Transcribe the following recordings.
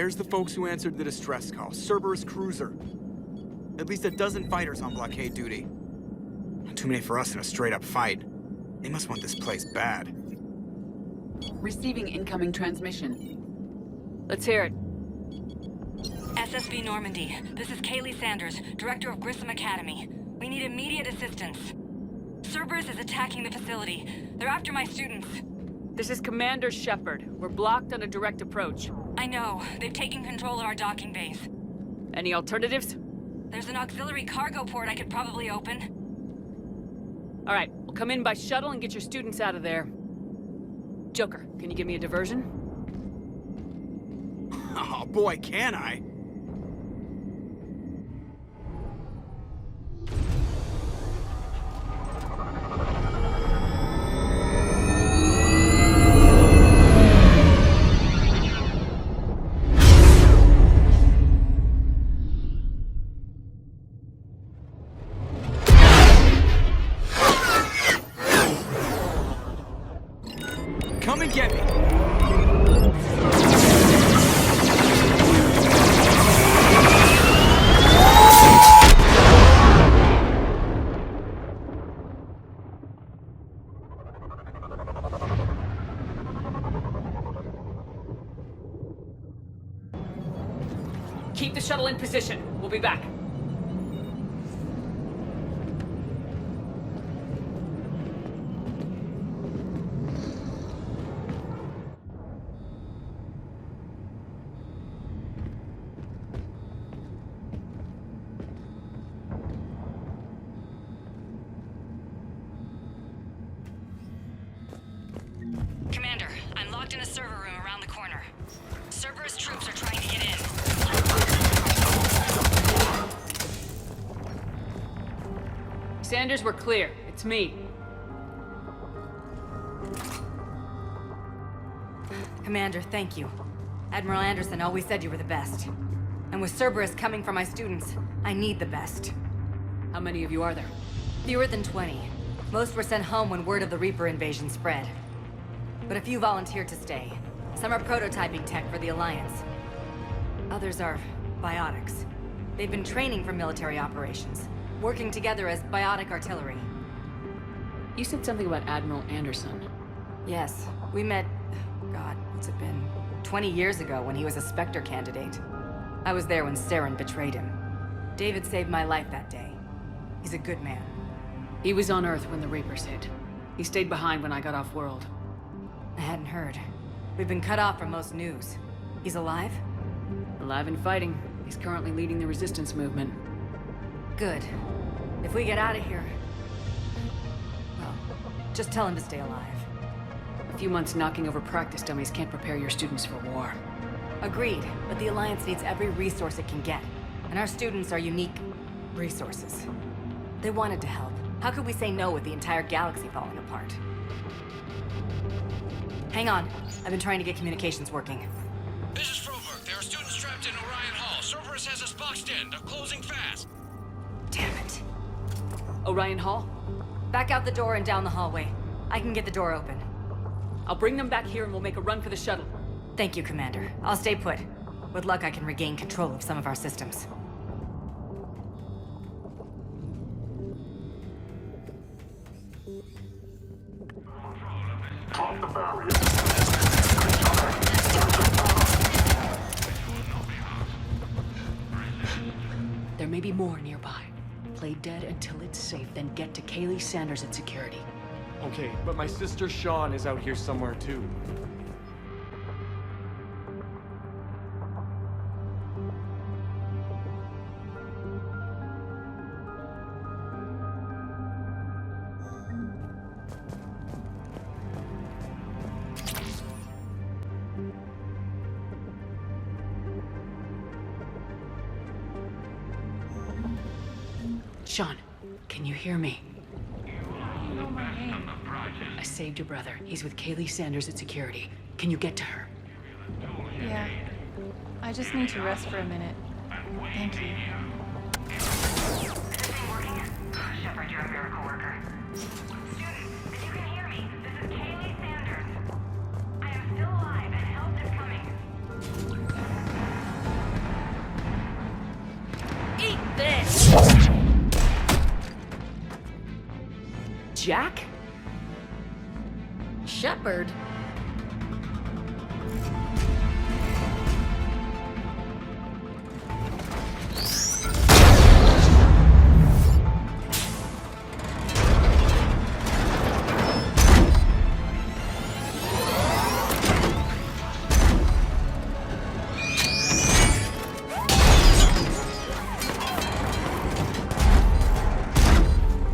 There's the folks who answered the distress call. Cerberus cruiser. At least a dozen fighters on blockade duty. Too many for us in a straight-up fight. They must want this place bad. Receiving incoming transmission. Let's hear it. SSV Normandy. This is Kaylee Sanders, Director of Grissom Academy. We need immediate assistance. Cerberus is attacking the facility. They're after my students. This is Commander Shepard. We're blocked on a direct approach. I know. They've taken control of our docking base. Any alternatives? There's an auxiliary cargo port I could probably open. All right, we'll come in by shuttle and get your students out of there. Joker, can you give me a diversion? Oh boy, can I? Come and get me! Keep the shuttle in position. We'll be back. Commander, I'm locked in a server room around the corner. Cerberus troops are trying to get in. Sanders, we're clear. It's me. Commander, thank you. Admiral Anderson always said you were the best. And with Cerberus coming for my students, I need the best. How many of you are there? Fewer than 20. Most were sent home when word of the Reaper invasion spread. But a few volunteered to stay. Some are prototyping tech for the Alliance. Others are biotics. They've been training for military operations, working together as biotic artillery. You said something about Admiral Anderson. Yes, we met, God, what's it been? 20 years ago when he was a Spectre candidate. I was there when Saren betrayed him. David saved my life that day. He's a good man. He was on Earth when the Reapers hit. He stayed behind when I got off-world. I hadn't heard. We've been cut off from most news. He's alive? Alive and fighting. He's currently leading the resistance movement. Good. If we get out of here... well, just tell him to stay alive. A few months knocking over practice dummies can't prepare your students for war. Agreed, but the Alliance needs every resource it can get. And our students are unique resources. They wanted to help. How could we say no with the entire galaxy falling apart? Hang on. I've been trying to get communications working. This is Froberg. There are students trapped in Orion Hall. Cerberus has us boxed in. They're closing fast. Damn it. Orion Hall? Back out the door and down the hallway. I can get the door open. I'll bring them back here and we'll make a run for the shuttle. Thank you, Commander. I'll stay put. With luck, I can regain control of some of our systems. There may be more nearby. Play dead until it's safe, then get to Kaylee Sanders at security. Okay, but my sister Sean is out here somewhere too. Sean, can you hear me? I saved your brother. He's with Kaylee Sanders at security. Can you get to her? Yeah. I just need to rest for a minute. Thank you. Shepard, you're a miracle worker. Students, if you can hear me, this is Kaylee Sanders. I am still alive and help is coming. Jack? Shepard?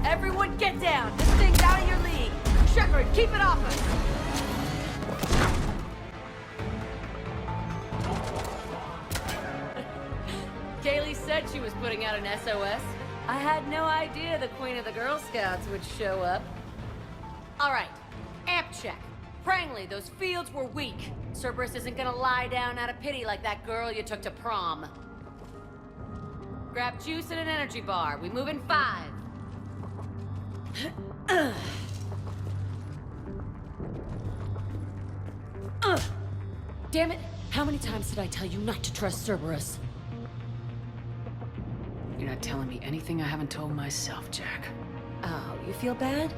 Everyone get down! This thing's out of your league! Shepard, keep it off us! Kaylee said she was putting out an SOS. I had no idea the Queen of the Girl Scouts would show up. Alright, amp check. Prangley, those fields were weak. Cerberus isn't gonna lie down out of pity like that girl you took to prom. Grab juice and an energy bar. We move in 5. Damn it! How many times did I tell you not to trust Cerberus? You're not telling me anything I haven't told myself, Jack. Oh, you feel bad?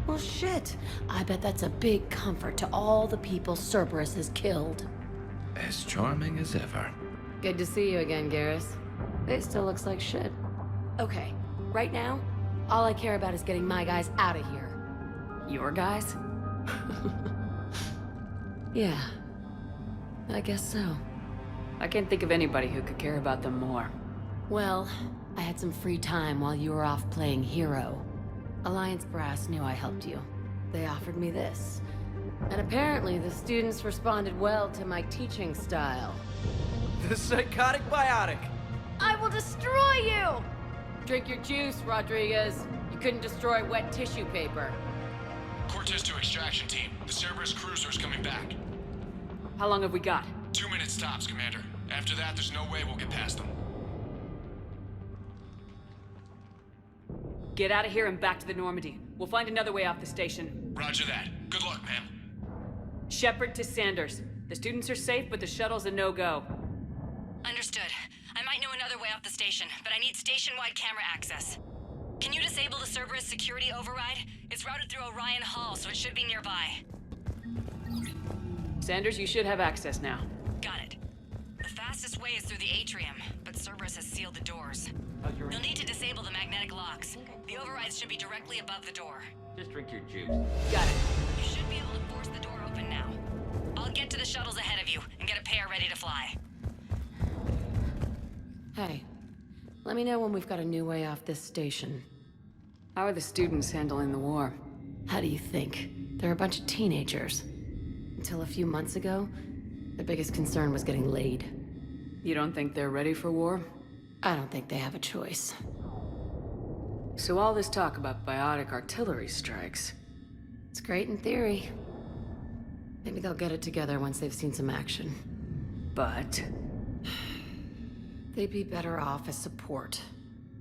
Well, shit. I bet that's a big comfort to all the people Cerberus has killed. As charming as ever. Good to see you again, Garrus. It still looks like shit. Okay, right now, all I care about is getting my guys out of here. Your guys? Yeah, I guess so. I can't think of anybody who could care about them more. Well, I had some free time while you were off playing hero. Alliance Brass knew I helped you. They offered me this. And apparently the students responded well to my teaching style. The psychotic biotic! I will destroy you! Drink your juice, Rodriguez. You couldn't destroy wet tissue paper. Cortez to extraction team. The Cerberus cruiser's coming back. How long have we got? 2 minutes tops, Commander. After that, there's no way we'll get past them. Get out of here and back to the Normandy. We'll find another way off the station. Roger that. Good luck, ma'am. Shepard to Sanders. The students are safe, but the shuttle's a no-go. Understood. I might know another way off the station, but I need station-wide camera access. Can you disable the Cerberus security override? It's routed through Orion Hall, so it should be nearby. Sanders, you should have access now. Got it. The fastest way is through the atrium, but Cerberus has sealed the doors. You'll need to disable the magnetic locks. The overrides should be directly above the door. Just drink your juice. Got it. You should be able to force the door open now. I'll get to the shuttles ahead of you and get a pair ready to fly. Hey, let me know when we've got a new way off this station. How are the students handling the war? How do you think? They're a bunch of teenagers. Until a few months ago, their biggest concern was getting laid. You don't think they're ready for war? I don't think they have a choice. So all this talk about biotic artillery strikes. It's great in theory. Maybe they'll get it together once they've seen some action. But They'd be better off as support.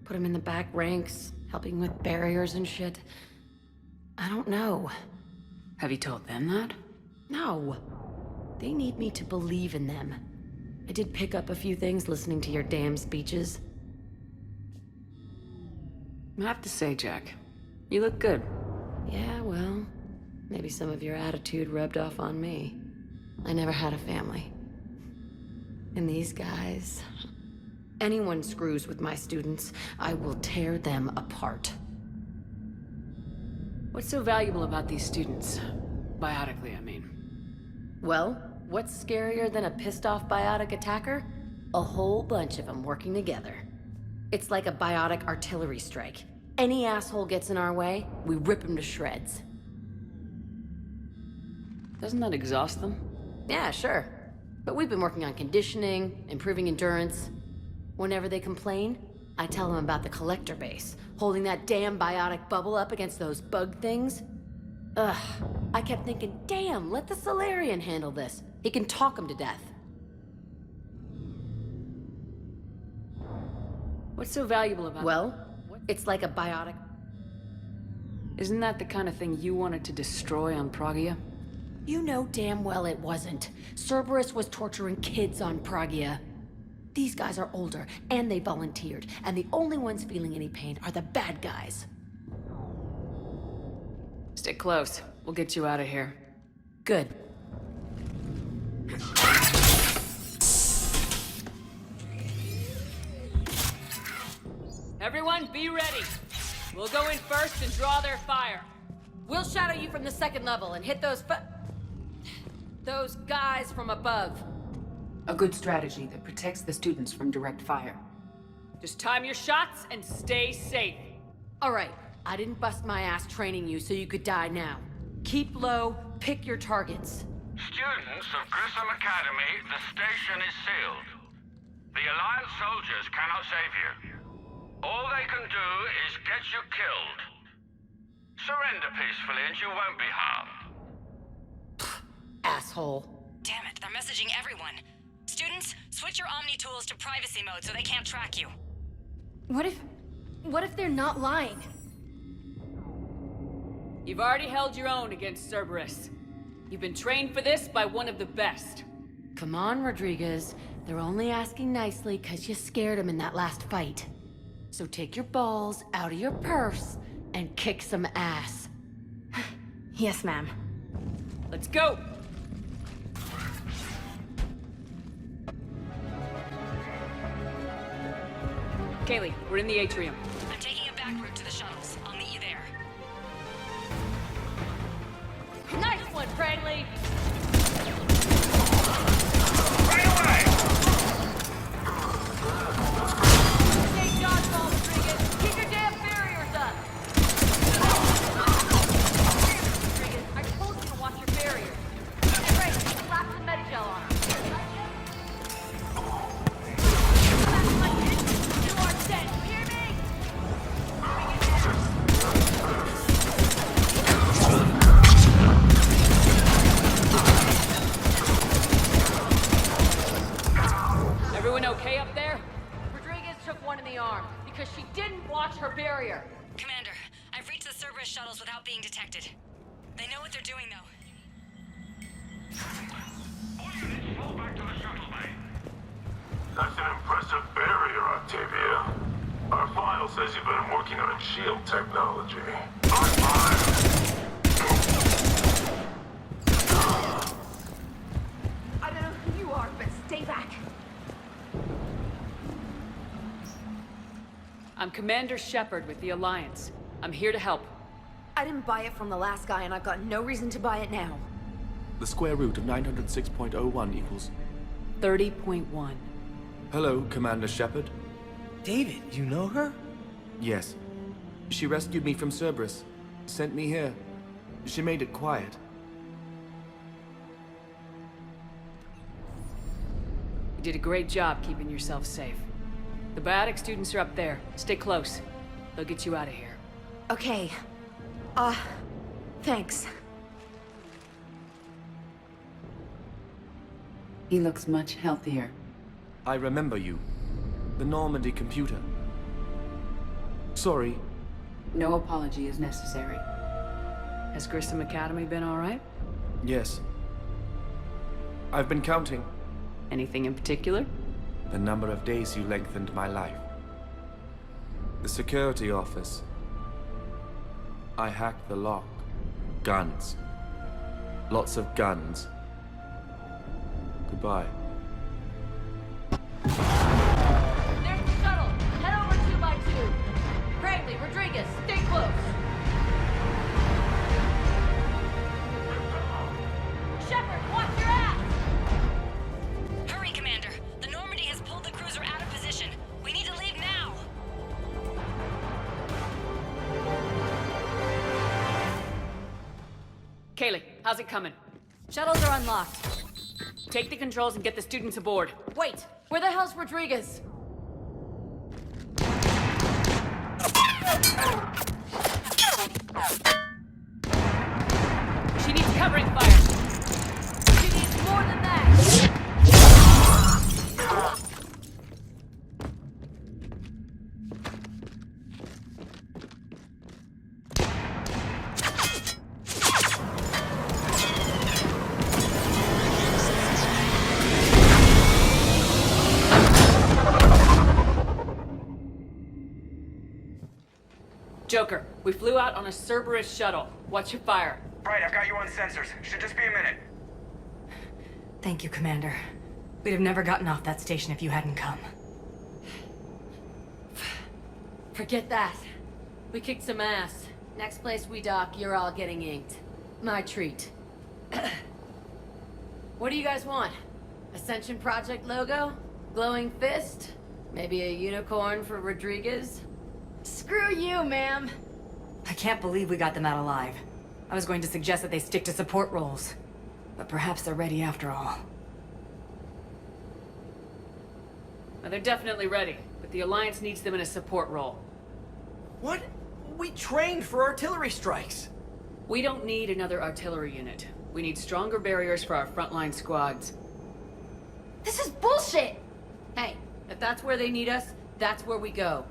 Put them in the back ranks, helping with barriers and shit. I don't know. have you told them that? No. They need me to believe in them. I did pick up a few things listening to your damn speeches. I have to say, Jack, you look good. Yeah, well, maybe some of your attitude rubbed off on me. I never had a family. And these guys... Anyone screws with my students, I will tear them apart. What's so valuable about these students? Biotically, I mean. Well, what's scarier than a pissed-off biotic attacker? A whole bunch of them working together. It's like a biotic artillery strike. Any asshole gets in our way, we rip him to shreds. Doesn't that exhaust them? Yeah, sure. But we've been working on conditioning, improving endurance. Whenever they complain, I tell them about the collector base, holding that damn biotic bubble up against those bug things. Ugh, I kept thinking, damn, let the Solarian handle this. He can talk them to death. What's so valuable about... Well, it's like a biotic... Isn't that the kind of thing you wanted to destroy on Pragia? You know damn well it wasn't. Cerberus was torturing kids on Pragia. These guys are older, and they volunteered, and the only ones feeling any pain are the bad guys. Stay close. We'll get you out of here. Good. Everyone, be ready. We'll go in first and draw their fire. We'll shadow you from the second level and hit those guys from above. A good strategy that protects the students from direct fire. Just time your shots and stay safe. All right, I didn't bust my ass training you so you could die now. Keep low, pick your targets. Students of Grissom Academy, the station is sealed. The Alliance soldiers cannot save you. All they can do is get you killed. Surrender peacefully and you won't be harmed. Asshole. Damn it, they're messaging everyone. Students, switch your Omni tools to privacy mode so they can't track you. What if they're not lying? You've already held your own against Cerberus. You've been trained for this by one of the best. Come on, Rodriguez. They're only asking nicely because you scared them in that last fight. So take your balls out of your purse and kick some ass. Yes, ma'am. Let's go! Kaylee, we're in the atrium. I'm taking a back route to the shuttles. I'll meet you there. Nice one, Cranley! Right away! Take dodgeball, Rodriguez! Keep your damn barriers up! Rodriguez, I told you to watch your barriers. Great, slap some Medigel on them. You are dead, you hear me? Everyone okay up there? Rodriguez took one in the arm because she didn't watch her barrier. Commander, I've reached the Cerberus shuttles without being detected. They know what they're doing, though. All units fall back to the shuttle bay. That's an impressive barrier, Octavia. Our file says you've been working on shield technology. On fire! I don't know who you are, but stay back. I'm Commander Shepard with the Alliance. I'm here to help. I didn't buy it from the last guy, and I've got no reason to buy it now. The square root of 906.01 equals... 30.1. Hello, Commander Shepard. David, you know her? Yes. She rescued me from Cerberus. Sent me here. She made it quiet. You did a great job keeping yourself safe. The biotic students are up there. Stay close. They'll get you out of here. Okay. Thanks. He looks much healthier. I remember you. The Normandy computer. Sorry. No apology is necessary. Has Grissom Academy been all right? Yes. I've been counting. Anything in particular? The number of days you lengthened my life. The security office. I hacked the lock. Guns. Lots of guns. Goodbye. There's the shuttle. Head over 2x2. Cranley, Rodriguez, stay close. Shepard, watch your ass! Hurry, Commander. The Normandy has pulled the cruiser out of position. We need to leave now. Kaylee, how's it coming? Shuttles are unlocked. Take the controls and get the students aboard. Wait, where the hell's Rodriguez? She needs covering fire. She needs more than that. Joker, we flew out on a Cerberus shuttle. Watch your fire. Right, I've got you on sensors. Should just be a minute. Thank you, Commander. We'd have never gotten off that station if you hadn't come. Forget that. We kicked some ass. Next place we dock, you're all getting inked. My treat. What do you guys want? Ascension Project logo? Glowing fist? Maybe a unicorn for Rodriguez? Screw you, ma'am! I can't believe we got them out alive. I was going to suggest that they stick to support roles. But perhaps they're ready after all. Well, they're definitely ready, but the Alliance needs them in a support role. What? We trained for artillery strikes. We don't need another artillery unit. We need stronger barriers for our frontline squads. This is bullshit! Hey, if that's where they need us, that's where we go.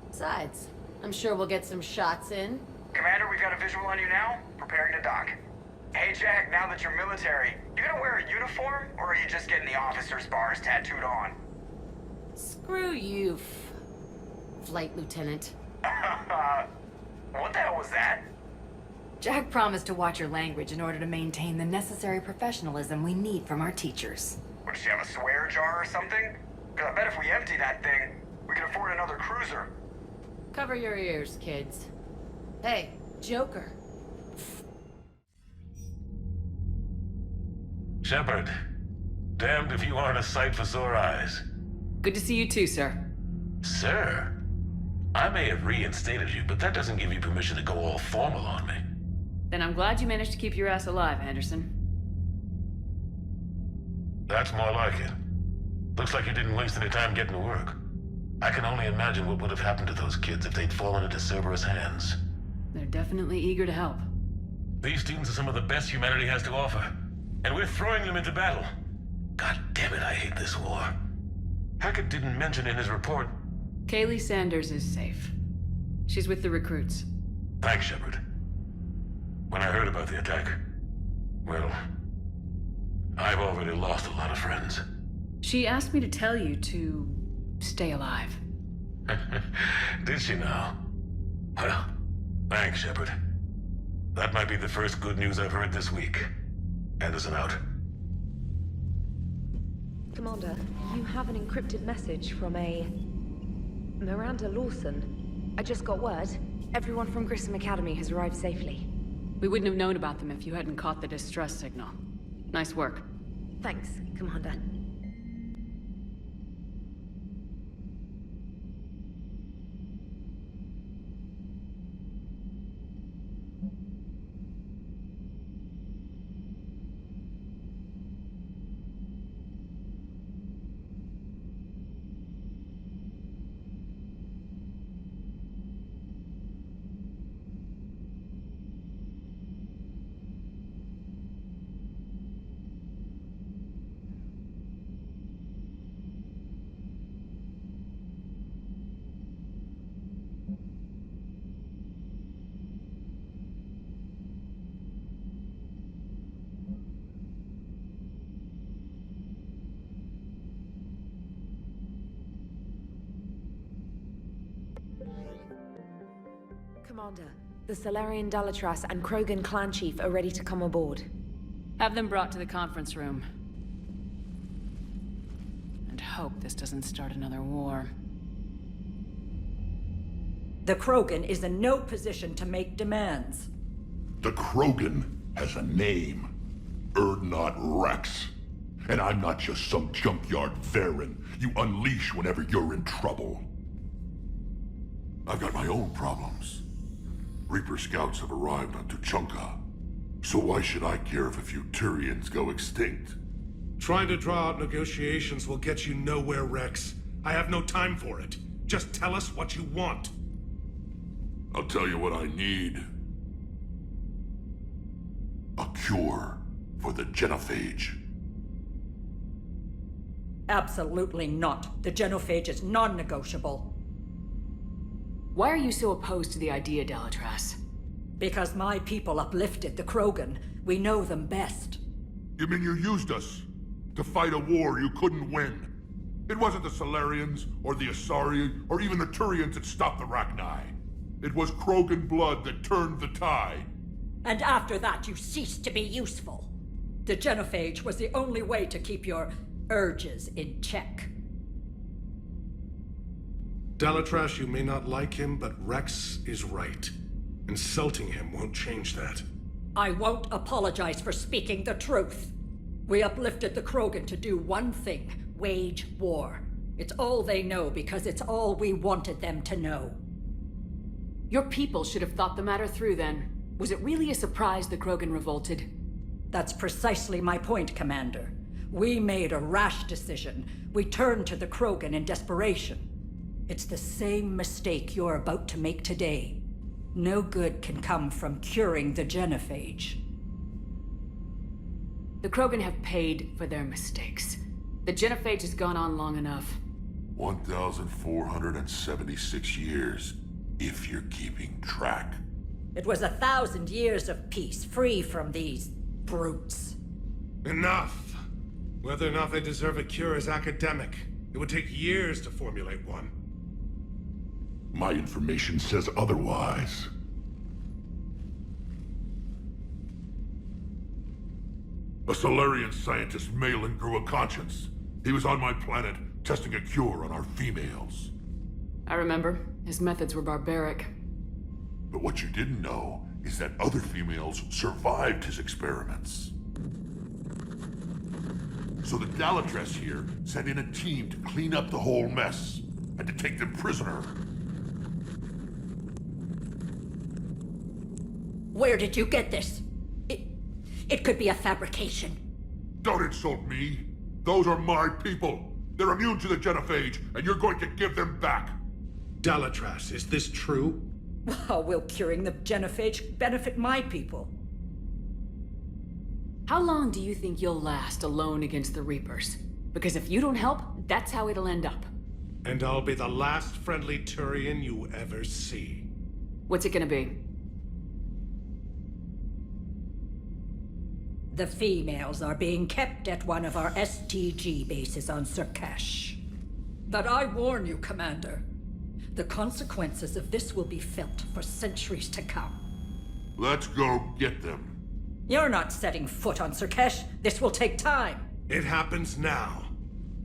Besides, I'm sure we'll get some shots in. Commander, we've got a visual on you now. Preparing to dock. Hey, Jack, now that you're military, you gonna wear a uniform, or are you just getting the officer's bars tattooed on? Screw you, Flight Lieutenant. What the hell was that? Jack promised to watch your language in order to maintain the necessary professionalism we need from our teachers. What, does she have a swear jar or something? Because I bet if we empty that thing, we can afford another cruiser. Cover your ears, kids. Hey, Joker. Shepard, damned if you aren't a sight for sore eyes. Good to see you too, sir. Sir? I may have reinstated you, but that doesn't give you permission to go all formal on me. Then I'm glad you managed to keep your ass alive, Anderson. That's more like it. Looks like you didn't waste any time getting to work. I can only imagine what would have happened to those kids if they'd fallen into Cerberus' hands. They're definitely eager to help. These students are some of the best humanity has to offer, and we're throwing them into battle. God damn it, I hate this war. Hackett didn't mention in his report. Kaylee Sanders is safe. She's with the recruits. Thanks, Shepard. When I heard about the attack, well, I've already lost a lot of friends. She asked me to tell you to stay alive. Did she now? Well, thanks, Shepard. That might be the first good news I've heard this week. Anderson out. Commander, you have an encrypted message from a Miranda Lawson. I just got word. Everyone from Grissom Academy has arrived safely. We wouldn't have known about them if you hadn't caught the distress signal. Nice work. Thanks, Commander. Commander, the Salarian Dalatras and Krogan clan chief are ready to come aboard. Have them brought to the conference room. And hope this doesn't start another war. The Krogan is in no position to make demands. The Krogan has a name. Urdnot Rex. And I'm not just some junkyard Varen you unleash whenever you're in trouble. I've got my own problems. Reaper scouts have arrived on Tuchanka. So why should I care if a few Turians go extinct? Trying to draw out negotiations will get you nowhere, Rex. I have no time for it. Just tell us what you want. I'll tell you what I need. A cure for the genophage. Absolutely not. The genophage is non-negotiable. Why are you so opposed to the idea, Dalatras? Because my people uplifted the Krogan. We know them best. You mean you used us to fight a war you couldn't win? It wasn't the Salarians, or the Asari, or even the Turians that stopped the Rachni. It was Krogan blood that turned the tide. And after that, you ceased to be useful. The genophage was the only way to keep your urges in check. Dalatrash, you may not like him, but Rex is right. Insulting him won't change that. I won't apologize for speaking the truth. We uplifted the Krogan to do one thing: wage war. It's all they know because it's all we wanted them to know. Your people should have thought the matter through then. Was it really a surprise the Krogan revolted? That's precisely my point, Commander. We made a rash decision. We turned to the Krogan in desperation. It's the same mistake you're about to make today. No good can come from curing the genophage. The Krogan have paid for their mistakes. The genophage has gone on long enough. 1,476 years, if you're keeping track. It was 1,000 years of peace, free from these brutes. Enough! Whether or not they deserve a cure is academic. It would take years to formulate one. My information says otherwise. A Solarian scientist, Malin, grew a conscience. He was on my planet, testing a cure on our females. I remember. His methods were barbaric. But what you didn't know is that other females survived his experiments. So the Dalatrash here sent in a team to clean up the whole mess, and to take them prisoner. Where did you get this? It could be a fabrication. Don't insult me. Those are my people. They're immune to the genophage, and you're going to give them back. Dalatrash, is this true? How will curing the genophage benefit my people? How long do you think you'll last alone against the Reapers? Because if you don't help, that's how it'll end up. And I'll be the last friendly Turian you ever see. What's it gonna be? The females are being kept at one of our STG bases on Surkash. But I warn you, Commander. The consequences of this will be felt for centuries to come. Let's go get them. You're not setting foot on Surkash. This will take time. It happens now.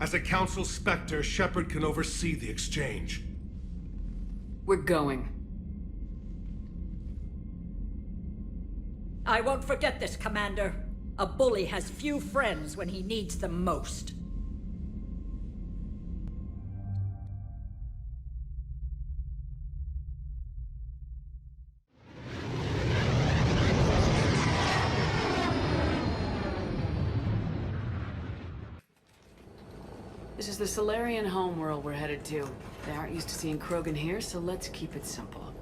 As a Council Spectre, Shepard can oversee the exchange. We're going. I won't forget this, Commander. A bully has few friends when he needs them most. This is the Solarian homeworld we're headed to. They aren't used to seeing Krogan here, so let's keep it simple.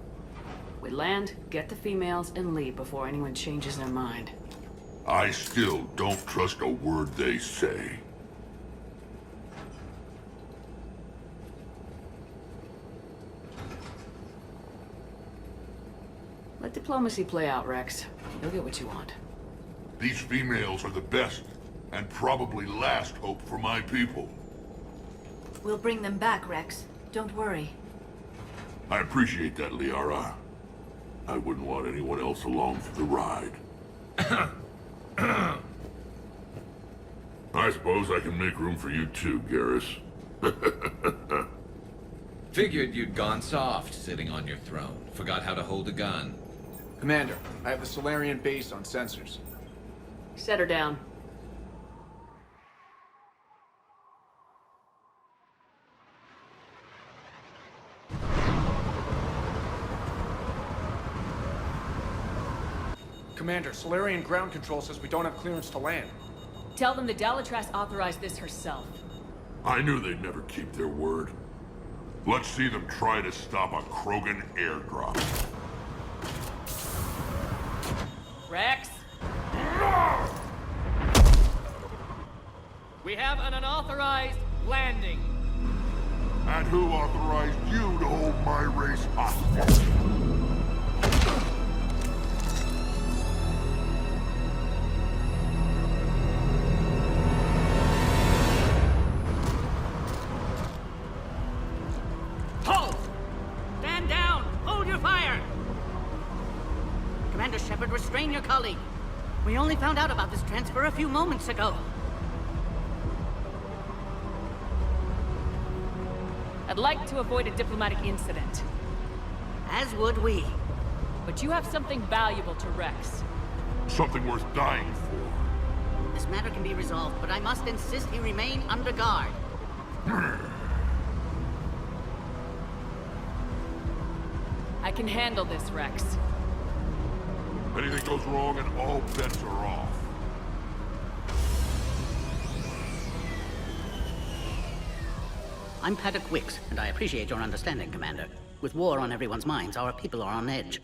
We land, get the females, and leave before anyone changes their mind. I still don't trust a word they say. Let diplomacy play out, Rex. You'll get what you want. These females are the best, and probably last hope for my people. We'll bring them back, Rex. Don't worry. I appreciate that, Liara. I wouldn't want anyone else along for the ride. I suppose I can make room for you too, Garrus. Figured you'd gone soft sitting on your throne. Forgot how to hold a gun. Commander, I have the Solarian base on sensors. Set her down. Commander, Solarian ground control says we don't have clearance to land. Tell them the Dalatrash authorized this herself. I knew they'd never keep their word. Let's see them try to stop a Krogan airdrop. Rex? We have an unauthorized landing. And who authorized you to hold my race hostage? Halt! Stand down! Hold your fire! Commander Shepard, restrain your colleague. We only found out about this transfer a few moments ago. I'd like to avoid a diplomatic incident. As would we. But you have something valuable to Rex. Something worth dying for. This matter can be resolved, but I must insist he remain under guard. I can handle this, Rex. Anything goes wrong and all bets are off. I'm Paddock Wicks, and I appreciate your understanding, Commander. With war on everyone's minds, our people are on edge.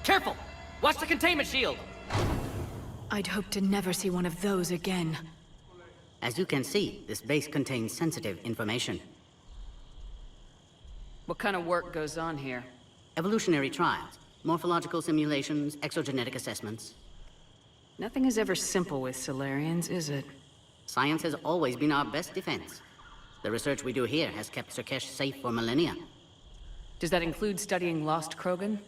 Careful! Watch the containment shield! I'd hoped to never see one of those again. As you can see, this base contains sensitive information. What kind of work goes on here? Evolutionary trials, morphological simulations, exogenetic assessments. Nothing is ever simple with Solarians, is it? Science has always been our best defense. The research we do here has kept Surkesh safe for millennia. Does that include studying lost Krogan?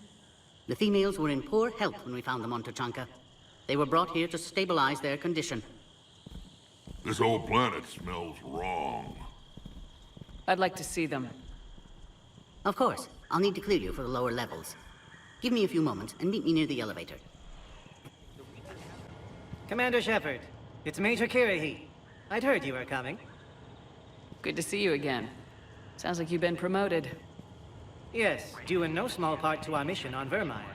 The females were in poor health when we found them on Tuchanka. They were brought here to stabilize their condition. This whole planet smells wrong. I'd like to see them. Of course. I'll need to clear you for the lower levels. Give me a few moments and meet me near the elevator. Commander Shepard, it's Major Kirahi. I'd heard you were coming. Good to see you again. Sounds like you've been promoted. Yes, due in no small part to our mission on Vermire.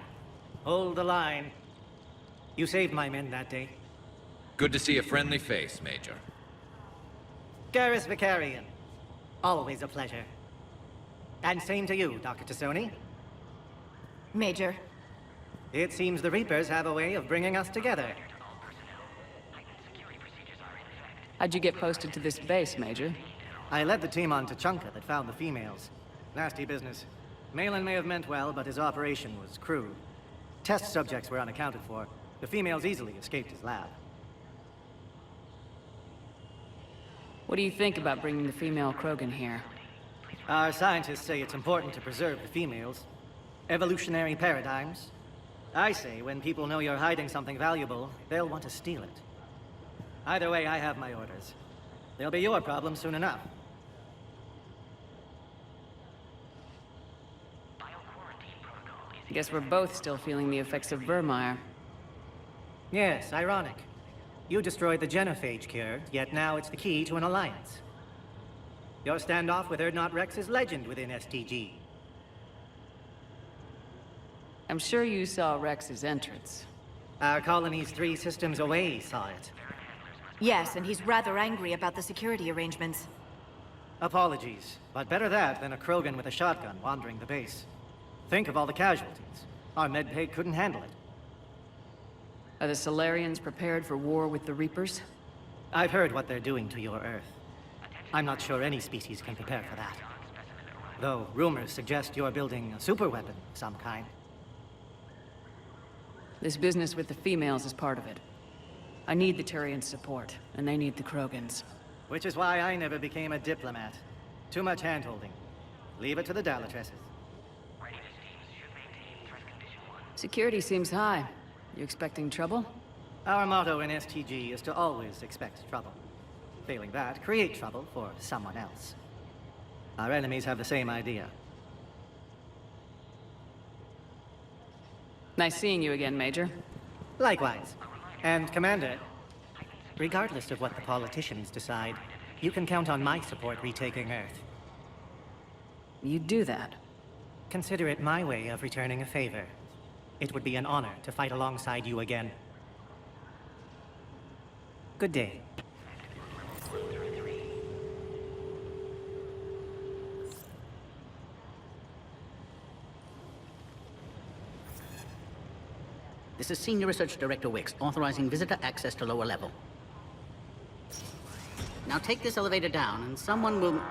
Hold the line. You saved my men that day. Good to see a friendly face, Major. Garrus Vicarian. Always a pleasure. And same to you, Dr. Tassoni. Major. It seems the Reapers have a way of bringing us together. How'd you get posted to this base, Major? I led the team on Tuchanka that found the females. Nasty business. Malin may have meant well, but his operation was crude. Test subjects were unaccounted for. The females easily escaped his lab. What do you think about bringing the female Krogan here? Our scientists say it's important to preserve the females. Evolutionary paradigms. I say when people know you're hiding something valuable, they'll want to steal it. Either way, I have my orders. They'll be your problem soon enough. I guess we're both still feeling the effects of Vermire. Yes, ironic. You destroyed the genophage cure, yet now it's the key to an alliance. Your standoff with Urdnot Rex is legend within STG. I'm sure you saw Rex's entrance. Our colony's 3 systems away saw it. Yes, and he's rather angry about the security arrangements. Apologies, but better that than a Krogan with a shotgun wandering the base. Think of all the casualties. Our medbay couldn't handle it. Are the Solarians prepared for war with the Reapers? I've heard what they're doing to your Earth. I'm not sure any species can prepare for that. Though rumors suggest you're building a superweapon of some kind. This business with the females is part of it. I need the Turians' support, and they need the Krogans. Which is why I never became a diplomat. Too much hand-holding. Leave it to the Dalatresses. Security seems high. You expecting trouble? Our motto in STG is to always expect trouble. Failing that, create trouble for someone else. Our enemies have the same idea. Nice seeing you again, Major. Likewise. And Commander, regardless of what the politicians decide, you can count on my support retaking Earth. You'd do that? Consider it my way of returning a favor. It would be an honor to fight alongside you again. Good day. This is Senior Research Director Wicks, authorizing visitor access to lower level. Now take this elevator down, and someone will... Alert.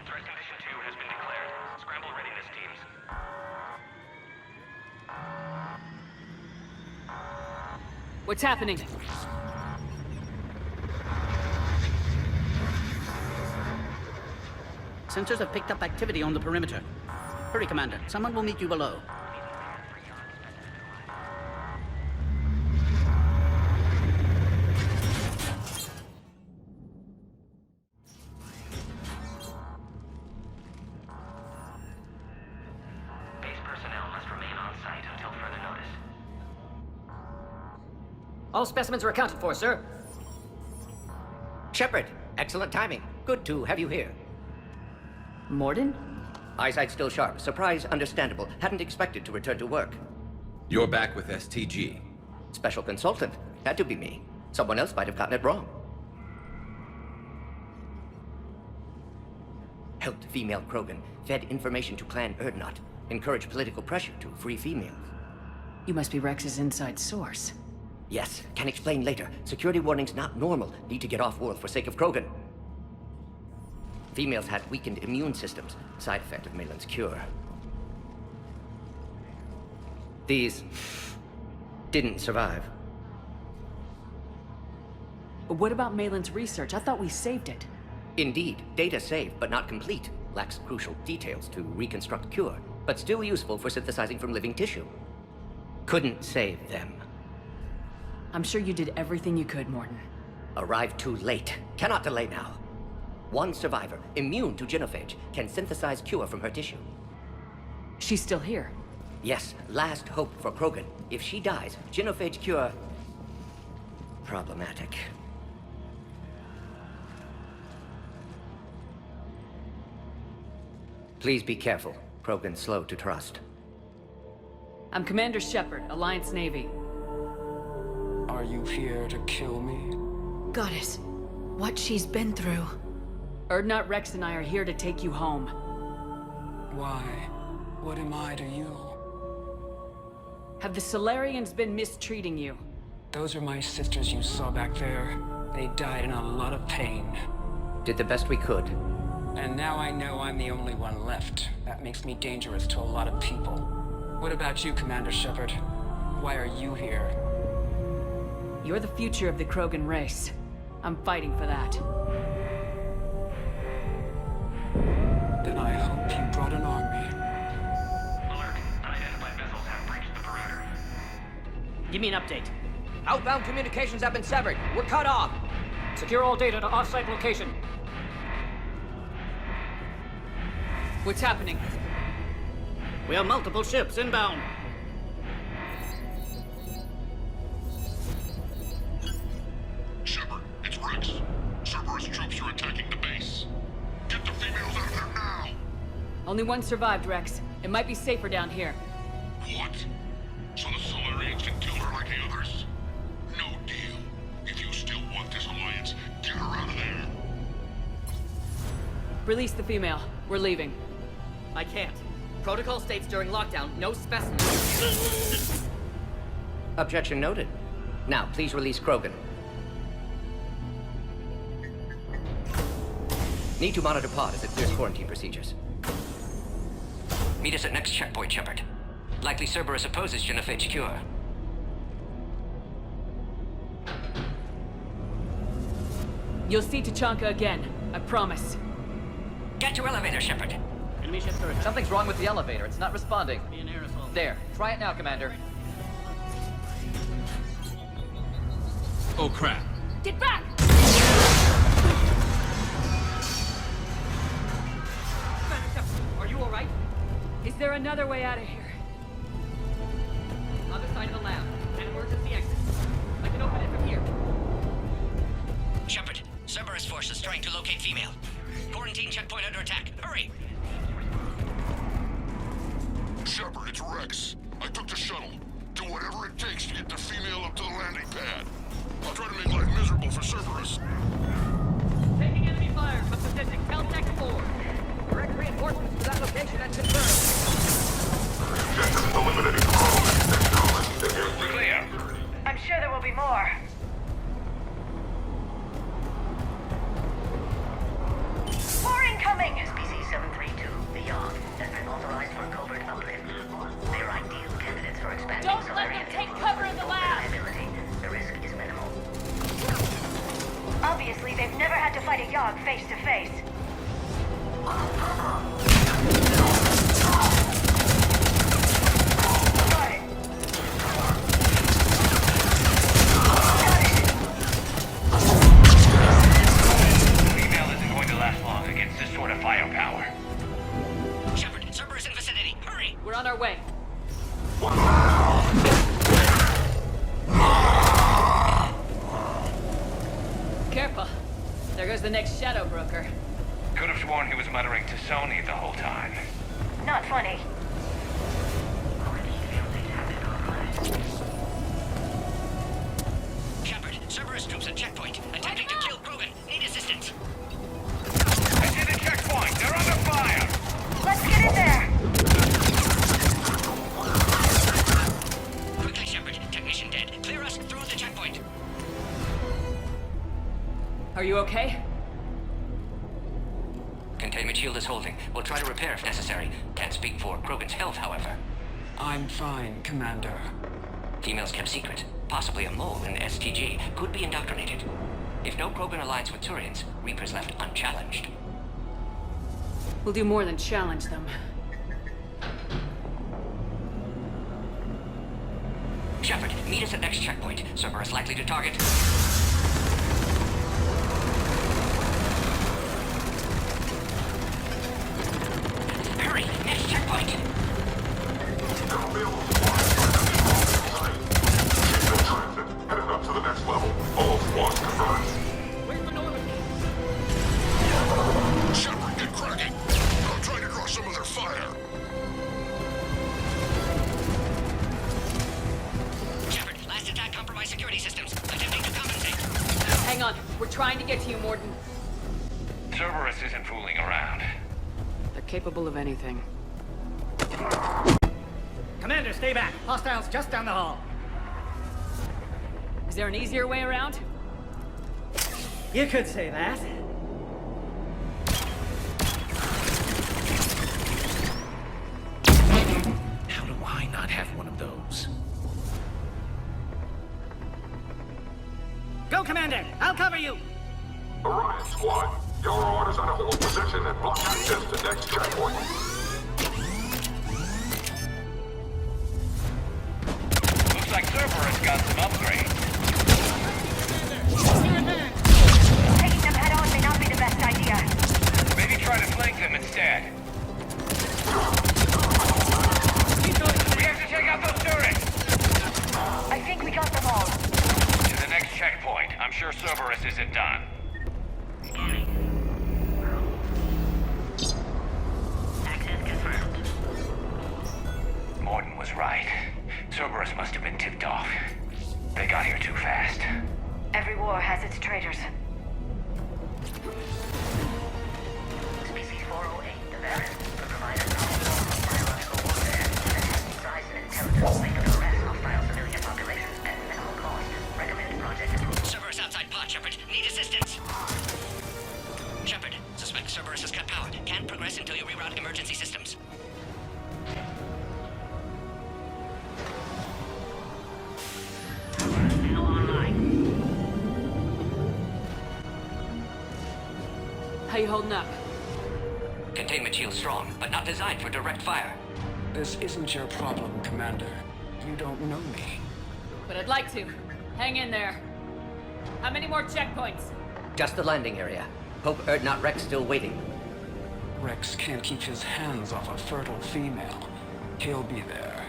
Threat condition 2 has been declared. Scramble readiness teams. What's happening? Sensors have picked up activity on the perimeter. Hurry, Commander. Someone will meet you below. Base personnel must remain on site until further notice. All specimens are accounted for, sir. Shepard, excellent timing. Good to have you here. Morden? Eyesight still sharp. Surprise understandable. Hadn't expected to return to work. You're back with STG. Special consultant. Had to be me. Someone else might have gotten it wrong. Helped female Krogan. Fed information to Clan Erdnot. Encouraged political pressure to free females. You must be Rex's inside source. Yes, can explain later. Security warnings not normal. Need to get off-world for sake of Krogan. Females had weakened immune systems. Side effect of Malin's cure. These didn't survive. What about Malin's research? I thought we saved it. Indeed, data saved, but not complete. Lacks crucial details to reconstruct cure, but still useful for synthesizing from living tissue. Couldn't save them. I'm sure you did everything you could, Morden. Arrived too late. Cannot delay now. One survivor, immune to genophage, can synthesize cure from her tissue. She's still here? Yes, last hope for Krogan. If she dies, genophage cure... problematic. Please be careful. Krogan's slow to trust. I'm Commander Shepard, Alliance Navy. Are you here to kill me? Goddess, what she's been through. Erdnot, Rex, and I are here to take you home. Why? What am I to you? Have the Solarians been mistreating you? Those are my sisters you saw back there. They died in a lot of pain. Did the best we could. And now I know I'm the only one left. That makes me dangerous to a lot of people. What about you, Commander Shepard? Why are you here? You're the future of the Krogan race. I'm fighting for that. Then I hope you brought an army. Alert. Unidentified missiles have breached the perimeter. Give me an update. Outbound communications have been severed. We're cut off. Secure all data to off-site location. What's happening? We have multiple ships inbound. Shepard, it's Rex. Cerberus troops are attacking the base. Get the females out of there now! Only one survived, Rex. It might be safer down here. What? So the Solarians can kill her like the others? No deal. If you still want this alliance, get her out of there. Release the female. We're leaving. I can't. Protocol states during lockdown, no specimens. Objection noted. Now, please release Krogan. Need to monitor pod as it clears quarantine procedures. Meet us at next checkpoint, Shepard. Likely Cerberus opposes genophage cure. You'll see Tachanka again. I promise. Get to elevator, Shepard. Enemy ships are attacking. Something's wrong with the elevator. It's not responding. Be an aerosol. There. Try it now, Commander. Oh, crap. Get back! Are you alright? Is there another way out of here? Other side of the lab. An emergency exit. I can open it from here. Shepard, Cerberus forces trying to locate female. Quarantine checkpoint under attack. Hurry! Shepard, it's Rex. I took the shuttle. Do whatever it takes to get the female up to the landing pad. I'll try to make life miserable for Cerberus. Taking enemy fire from position Caltech 4. Direct reinforcements to that location and confirmed. Clear. I'm sure there will be more. More incoming! SPC-732 Beyond has been authorized for covert uplift. They're ideal candidates for expanding Don't let them take cover in the lab! reliability. The risk is minimal. Obviously, they've never had to fight a Yogg face to face. Female isn't going to last long against this sort of firepower. Shepard, Cerberus in vicinity. Hurry! We're on our way. Careful. There goes the next shadow broker. Could have sworn he was muttering to Sony the whole time. Not funny. Shepard, Cerberus troops at checkpoint. Attempting to kill Krogan. Need assistance. I see the checkpoint. They're under fire. Let's get in there! Quickly, Shepard. Technician dead. Clear us through the checkpoint. Are you okay? Containment shield is holding. We'll try to repair if necessary. Can't speak for Krogan's health, however. I'm fine, Commander. Females kept secret. Possibly a mole in STG. Could be indoctrinated. If no Krogan alliance with Turians, Reapers left unchallenged. We'll do more than challenge them. Shepard, meet us at next checkpoint. Cerberus likely to target. Hurry! Next checkpoint! Headed up to the next level. All squads confirmed. Where's the Normandy? Shepard, get cracking. I'm trying to draw some of their fire. Shepard, last attack compromised security systems. Attempting to compensate. Hang on. We're trying to get to you, Morton. Cerberus isn't fooling around. They're capable of anything. Commander, stay back. Hostiles just down the hall. Is there an easier way around? You could say that. How do I not have one of those? Go, Commander! I'll cover you! Orion squad, your orders are to hold position and block access to next checkpoint. Looks like Cerberus got some upgrades. Taking them head on may not be the best idea. Maybe try to flank them instead. We have to take out those turrets! I think we got them all. To the next checkpoint. I'm sure Cerberus isn't done. Access confirmed. Morton was right. Cerberus must have been tipped off. They got here too fast. Every war has its traitors. Species 408, the Varus, will provide a novel form of biological warfare that has the size and intelligence they could arrest hostile civilian populations at minimal cost. Recommended project approved. Cerberus outside pod, Shepard. Need assistance. Shepard, suspect Cerberus has cut power. Can't progress until you reroute emergency systems. Now online. How you holding up? Containment shield strong, but not designed for direct fire. This isn't your problem, Commander. You don't know me. But I'd like to. Hang in there. How many more checkpoints? Just the landing area. Hope Erdnot Rex still waiting. Rex can't keep his hands off a fertile female. He'll be there.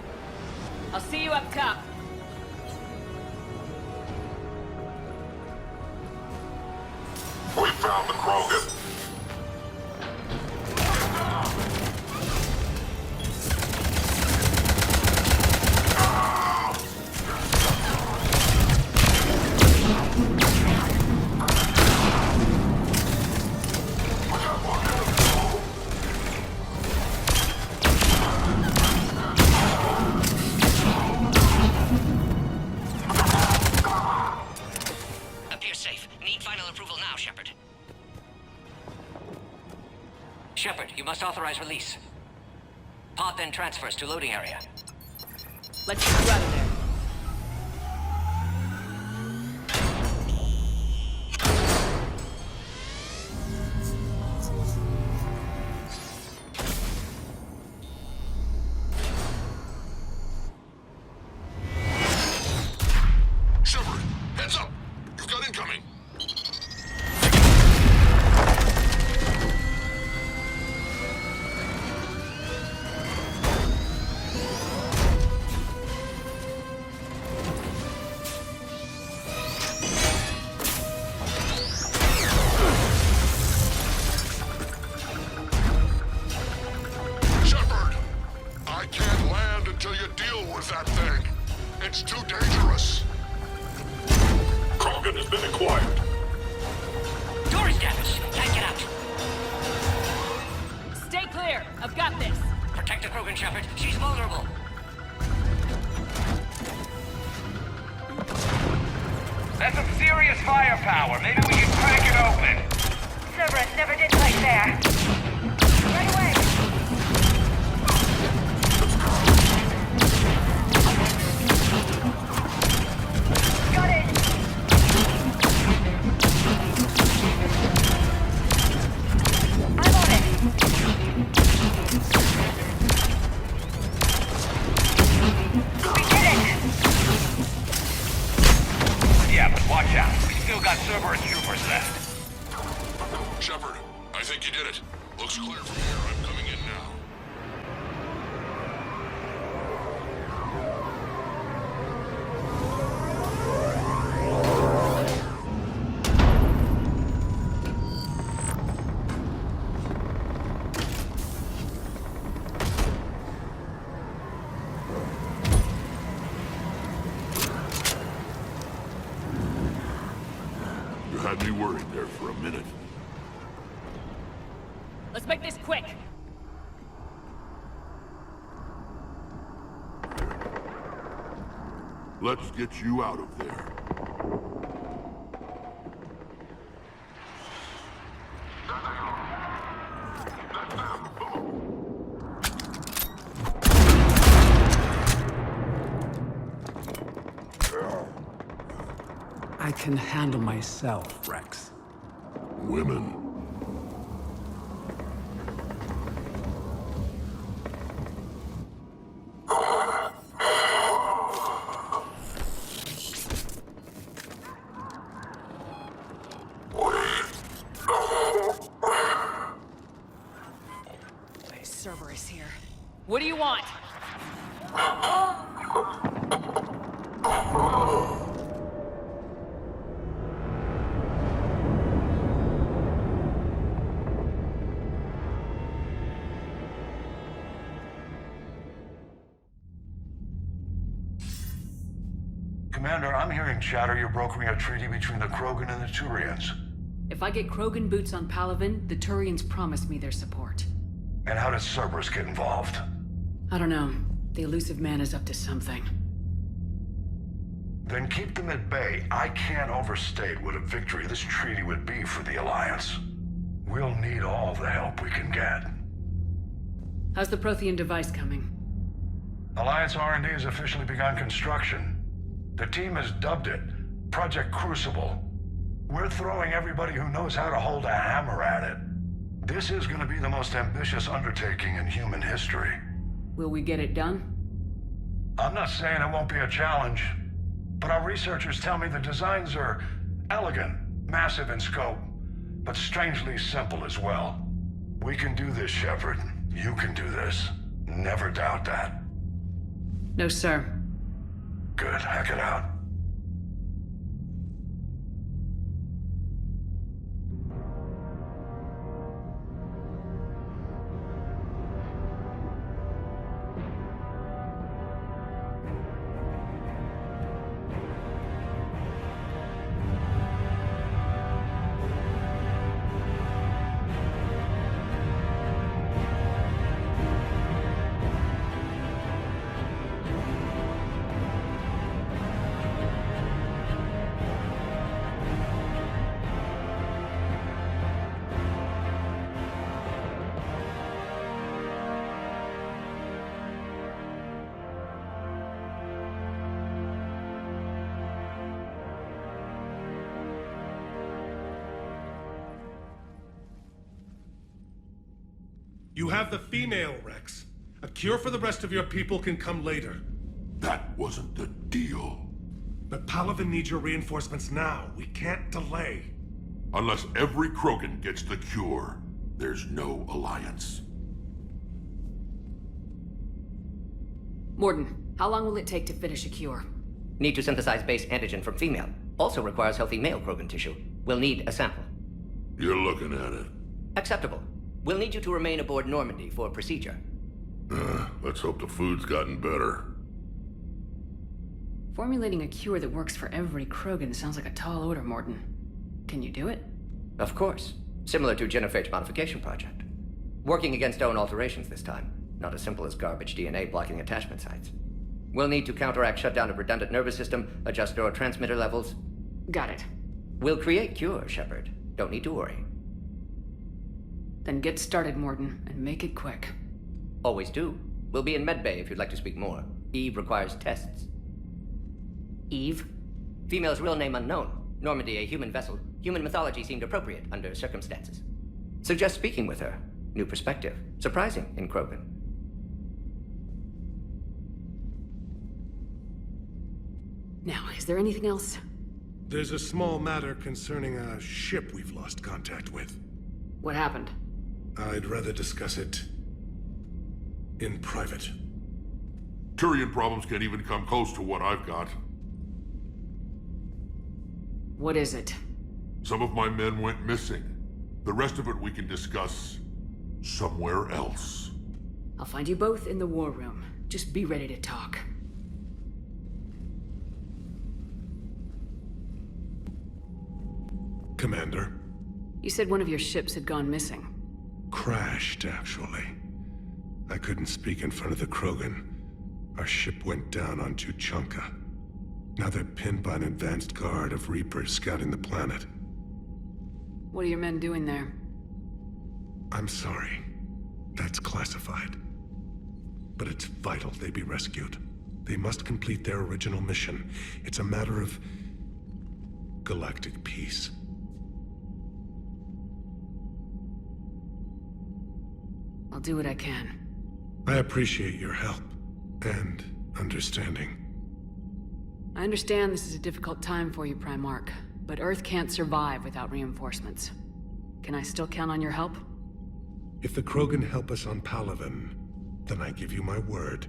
I'll see you up top. We found the Krogan. Appears safe. Need final approval now, Shepard. Shepard, you must authorize release. Pod then transfers to loading area. Let's get you out of there. here. I've got this. Protect the Krogan, Shepard. She's vulnerable. That's some serious firepower. Maybe we can crack it open. Cerberus never did fight fair. Right away. Got it. I'm on it. We did it. Yeah, but watch out. We still got Cerberus troopers left. Shepard, I think you did it. Looks clear from here. I'm coming in now. You had me worried there for a minute. Let's make this quick. Let's get you out of there. I can handle myself, Rex. Women. Cerberus here. What do you want? Commander, I'm hearing chatter you're brokering a treaty between the Krogan and the Turians. If I get Krogan boots on Palaven, the Turians promise me their support. And how does Cerberus get involved? I don't know. The elusive man is up to something. Then keep them at bay. I can't overstate what a victory this treaty would be for the Alliance. We'll need all the help we can get. How's the Prothean device coming? Alliance R&D has officially begun construction. The team has dubbed it Project Crucible. We're throwing everybody who knows how to hold a hammer at it. This is going to be the most ambitious undertaking in human history. Will we get it done? I'm not saying it won't be a challenge, but our researchers tell me the designs are elegant, massive in scope, but strangely simple as well. We can do this, Shepard. You can do this. Never doubt that. No, sir. Good. Hack it out. You have the female, Rex. A cure for the rest of your people can come later. That wasn't the deal. But Palaven needs your reinforcements now. We can't delay. Unless every Krogan gets the cure, there's no alliance. Morden, how long will it take to finish a cure? Need to synthesize base antigen from female. Also requires healthy male Krogan tissue. We'll need a sample. You're looking at it. Acceptable. We'll need you to remain aboard Normandy for procedure. Let's hope the food's gotten better. Formulating a cure that works for every Krogan sounds like a tall order, Morden. Can you do it? Of course. Similar to genophage modification project. Working against own alterations this time. Not as simple as garbage DNA blocking attachment sites. We'll need to counteract shutdown of redundant nervous system, adjust neurotransmitter levels. Got it. We'll create cure, Shepard. Don't need to worry. Then get started, Morton, and make it quick. Always do. We'll be in medbay if you'd like to speak more. Eve requires tests. Eve? Female's real name unknown. Normandy, a human vessel. Human mythology seemed appropriate under circumstances. Suggest speaking with her. New perspective. Surprising in Krogan. Now, is there anything else? There's a small matter concerning a ship we've lost contact with. What happened? I'd rather discuss it in private. Turian problems can't even come close to what I've got. What is it? Some of my men went missing. The rest of it we can discuss somewhere else. I'll find you both in the war room. Just be ready to talk. Commander. You said one of your ships had gone missing. Crashed, actually. I couldn't speak in front of the Krogan. Our ship went down on Tuchanka. Now they're pinned by an advanced guard of Reapers scouting the planet. What are your men doing there? I'm sorry. That's classified. But it's vital they be rescued. They must complete their original mission. It's a matter of galactic peace. I'll do what I can. I appreciate your help and understanding. I understand this is a difficult time for you, Primarch, but Earth can't survive without reinforcements. Can I still count on your help? If the Krogan help us on Palaven, then I give you my word.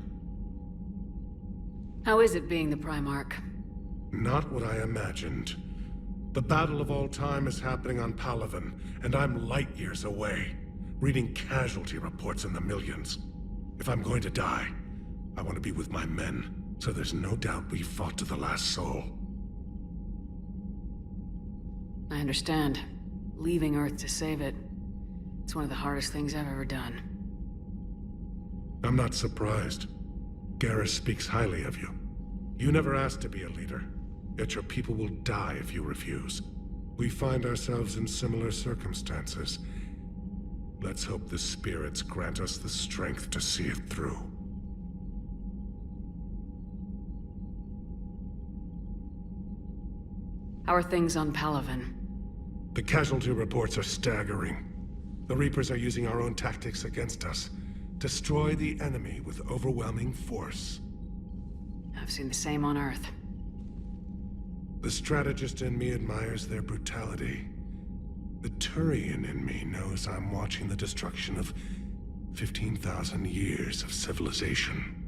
How is it being the Primarch? Not what I imagined. The battle of all time is happening on Palaven, and I'm light years away, reading casualty reports in the millions. If I'm going to die, I want to be with my men, so there's no doubt we fought to the last soul. I understand. Leaving Earth to save it. It's one of the hardest things I've ever done. I'm not surprised. Garrus speaks highly of you. You never asked to be a leader, yet your people will die if you refuse. We find ourselves in similar circumstances. Let's hope the spirits grant us the strength to see it through. How are things on Palaven? The casualty reports are staggering. The Reapers are using our own tactics against us. Destroy the enemy with overwhelming force. I've seen the same on Earth. The strategist in me admires their brutality. The Turian in me knows I'm watching the destruction of 15,000 years of civilization.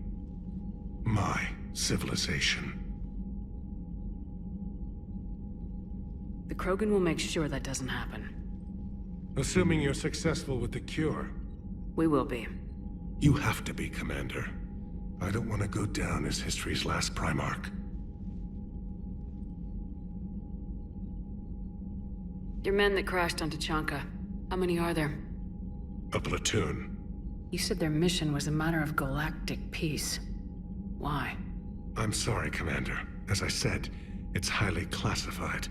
My civilization. The Krogan will make sure that doesn't happen. Assuming you're successful with the cure. We will be. You have to be, Commander. I don't want to go down as history's last Primarch. Your men that crashed on Tuchanka, how many are there? A platoon. You said their mission was a matter of galactic peace. Why? I'm sorry, Commander. As I said, it's highly classified.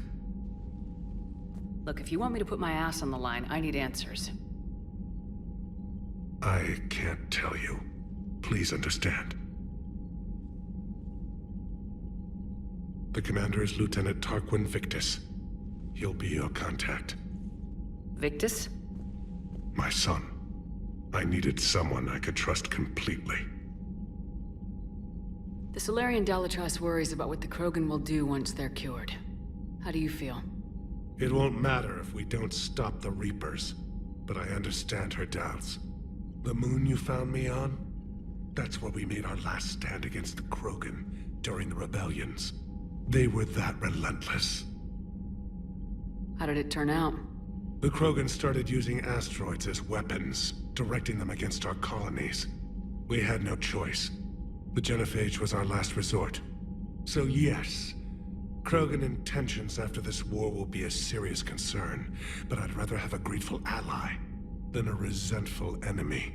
Look, if you want me to put my ass on the line, I need answers. I can't tell you. Please understand. The commander is Lieutenant Tarquin Victus. He'll be your contact. Victus? My son. I needed someone I could trust completely. The Solarian Dalatrass worries about what the Krogan will do once they're cured. How do you feel? It won't matter if we don't stop the Reapers, but I understand her doubts. The moon you found me on? That's where we made our last stand against the Krogan during the rebellions. They were that relentless. How did it turn out? The Krogan started using asteroids as weapons, directing them against our colonies. We had no choice. The genophage was our last resort. So yes, Krogan intentions after this war will be a serious concern, but I'd rather have a grateful ally. than a resentful enemy.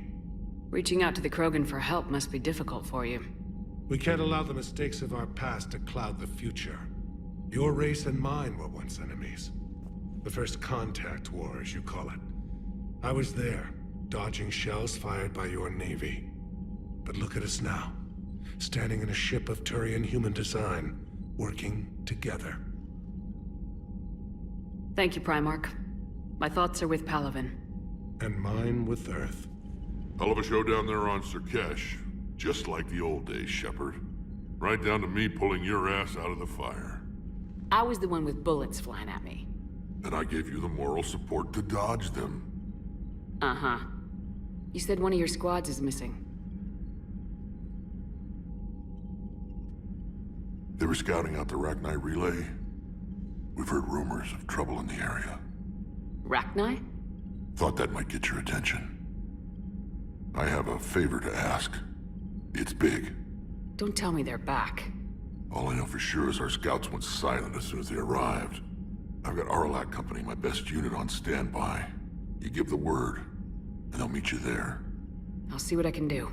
Reaching out to the Krogan for help must be difficult for you. We can't allow the mistakes of our past to cloud the future. Your race and mine were once enemies. The first contact war, as you call it. I was there, dodging shells fired by your navy. But look at us now, standing in a ship of Turian human design, working together. Thank you, Primarch. My thoughts are with Palaven. And mine with Earth. Hell of a show down there on Surkesh. Just like the old days, Shepard. Right down to me pulling your ass out of the fire. I was the one with bullets flying at me. And I gave you the moral support to dodge them. Uh-huh. You said one of your squads is missing. They were scouting out the Rachni relay. We've heard rumors of trouble in the area. Rachni? Thought that might get your attention. I have a favor to ask. It's big. Don't tell me they're back. All I know for sure is our scouts went silent as soon as they arrived. I've got Aralak Company, my best unit, on standby. You give the word, and they'll meet you there. I'll see what I can do.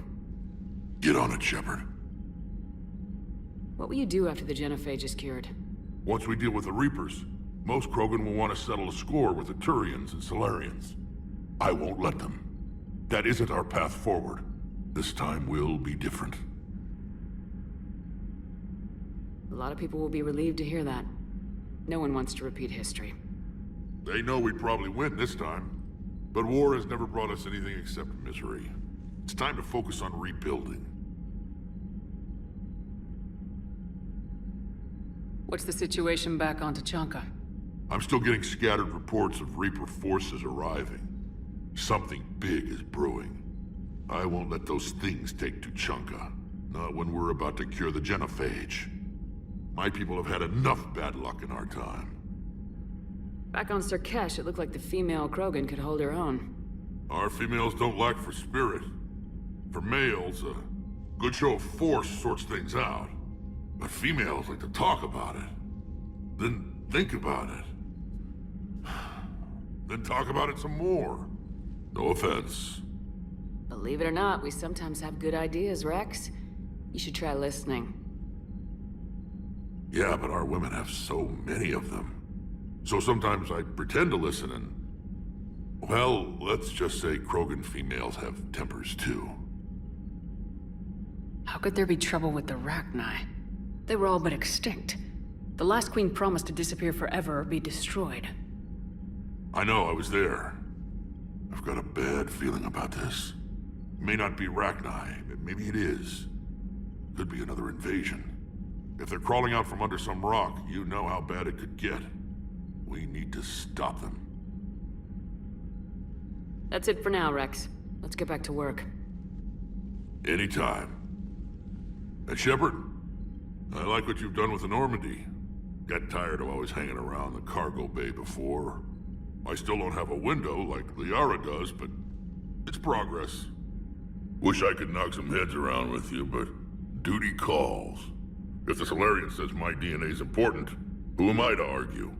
Get on it, Shepard. What will you do after the genophage is cured? Once we deal with the Reapers, most Krogan will want to settle a score with the Turians and Solarians. I won't let them. That isn't our path forward. This time will be different. A lot of people will be relieved to hear that. No one wants to repeat history. They know we'd probably win this time. But war has never brought us anything except misery. It's time to focus on rebuilding. What's the situation back on Tuchanka? I'm still getting scattered reports of Reaper forces arriving. Something big is brewing. I won't let those things take Tuchanka. Not when we're about to cure the genophage. My people have had enough bad luck in our time. Back on Surkesh, it looked like the female Krogan could hold her own. Our females don't lack for spirit. For males, a good show of force sorts things out. But females like to talk about it. Then think about it. Then talk about it some more. No offense. Believe it or not, we sometimes have good ideas, Rex. You should try listening. Yeah, but our women have so many of them. So sometimes I pretend to listen and... Well, let's just say Krogan females have tempers too. How could there be trouble with the Rachni? They were all but extinct. The last queen promised to disappear forever or be destroyed. I know, I was there. I've got a bad feeling about this. It may not be Rachni, but maybe it is. Could be another invasion. If they're crawling out from under some rock, you know how bad it could get. We need to stop them. That's it for now, Rex. Let's get back to work. Anytime. And Shepard, I like what you've done with the Normandy. Got tired of always hanging around the cargo bay before. I still don't have a window like Liara does, but it's progress. Wish I could knock some heads around with you, but duty calls. If the Solarian says my DNA's important, who am I to argue?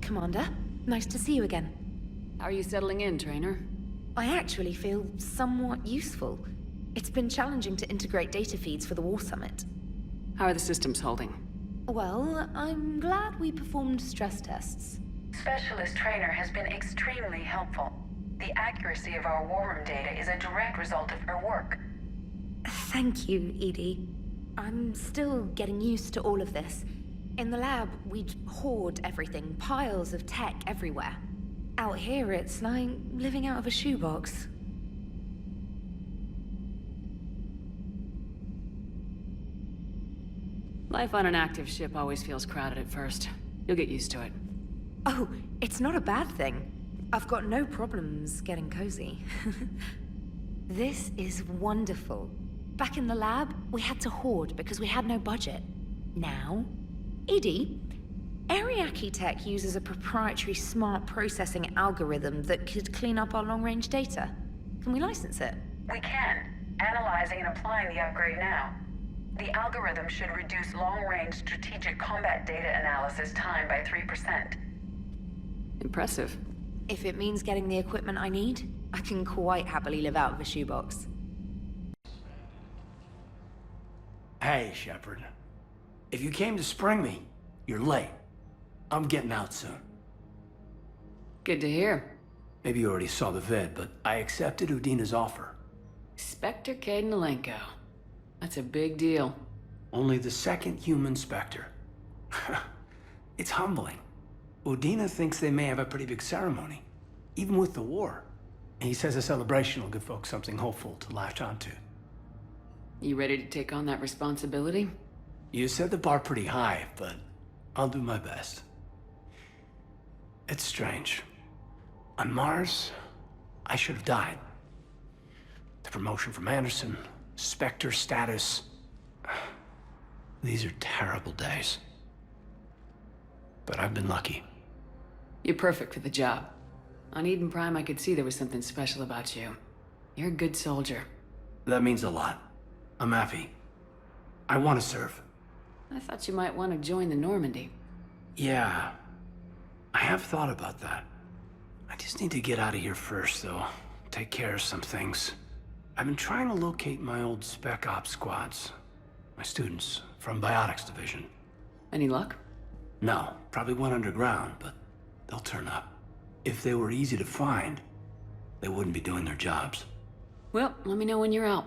Commander, nice to see you again. How are you settling in, Trainer? I actually feel somewhat useful. It's been challenging to integrate data feeds for the War Summit. How are the systems holding? Well, I'm glad we performed stress tests. Specialist Trainer has been extremely helpful. The accuracy of our war room data is a direct result of her work. Thank you, Edie. I'm still getting used to all of this. In the lab, we'd hoard everything, piles of tech everywhere. Out here, it's like living out of a shoebox. Life on an active ship always feels crowded at first. You'll get used to it. Oh, it's not a bad thing. I've got no problems getting cozy. This is wonderful. Back in the lab, we had to hoard because we had no budget. Now, Edie, Ariake Tech uses a proprietary smart processing algorithm that could clean up our long-range data. Can we license it? We can. Analyzing and applying the upgrade now. The algorithm should reduce long-range strategic combat data analysis time by 3%. Impressive. If it means getting the equipment I need, I can quite happily live out of a shoebox. Hey, Shepard. If you came to spring me, you're late. I'm getting out soon. Good to hear. Maybe you already saw the vid, but I accepted Udina's offer. Spectre Cadenalenko. That's a big deal. Only the second human Spectre. It's humbling. Udina thinks they may have a pretty big ceremony, even with the war. And he says a celebration will give folks something hopeful to latch onto. You ready to take on that responsibility? You set the bar pretty high, but I'll do my best. It's strange. On Mars, I should have died. The promotion from Anderson, Spectre status. These are terrible days. But I've been lucky. You're perfect for the job. On Eden Prime, I could see there was something special about you. You're a good soldier. That means a lot. I'm happy. I want to serve. I thought you might want to join the Normandy. Yeah. I have thought about that. I just need to get out of here first, though. Take care of some things. I've been trying to locate my old Spec Ops squads. My students from Biotics Division. Any luck? No, probably went underground, but they'll turn up. If they were easy to find, they wouldn't be doing their jobs. Well, let me know when you're out.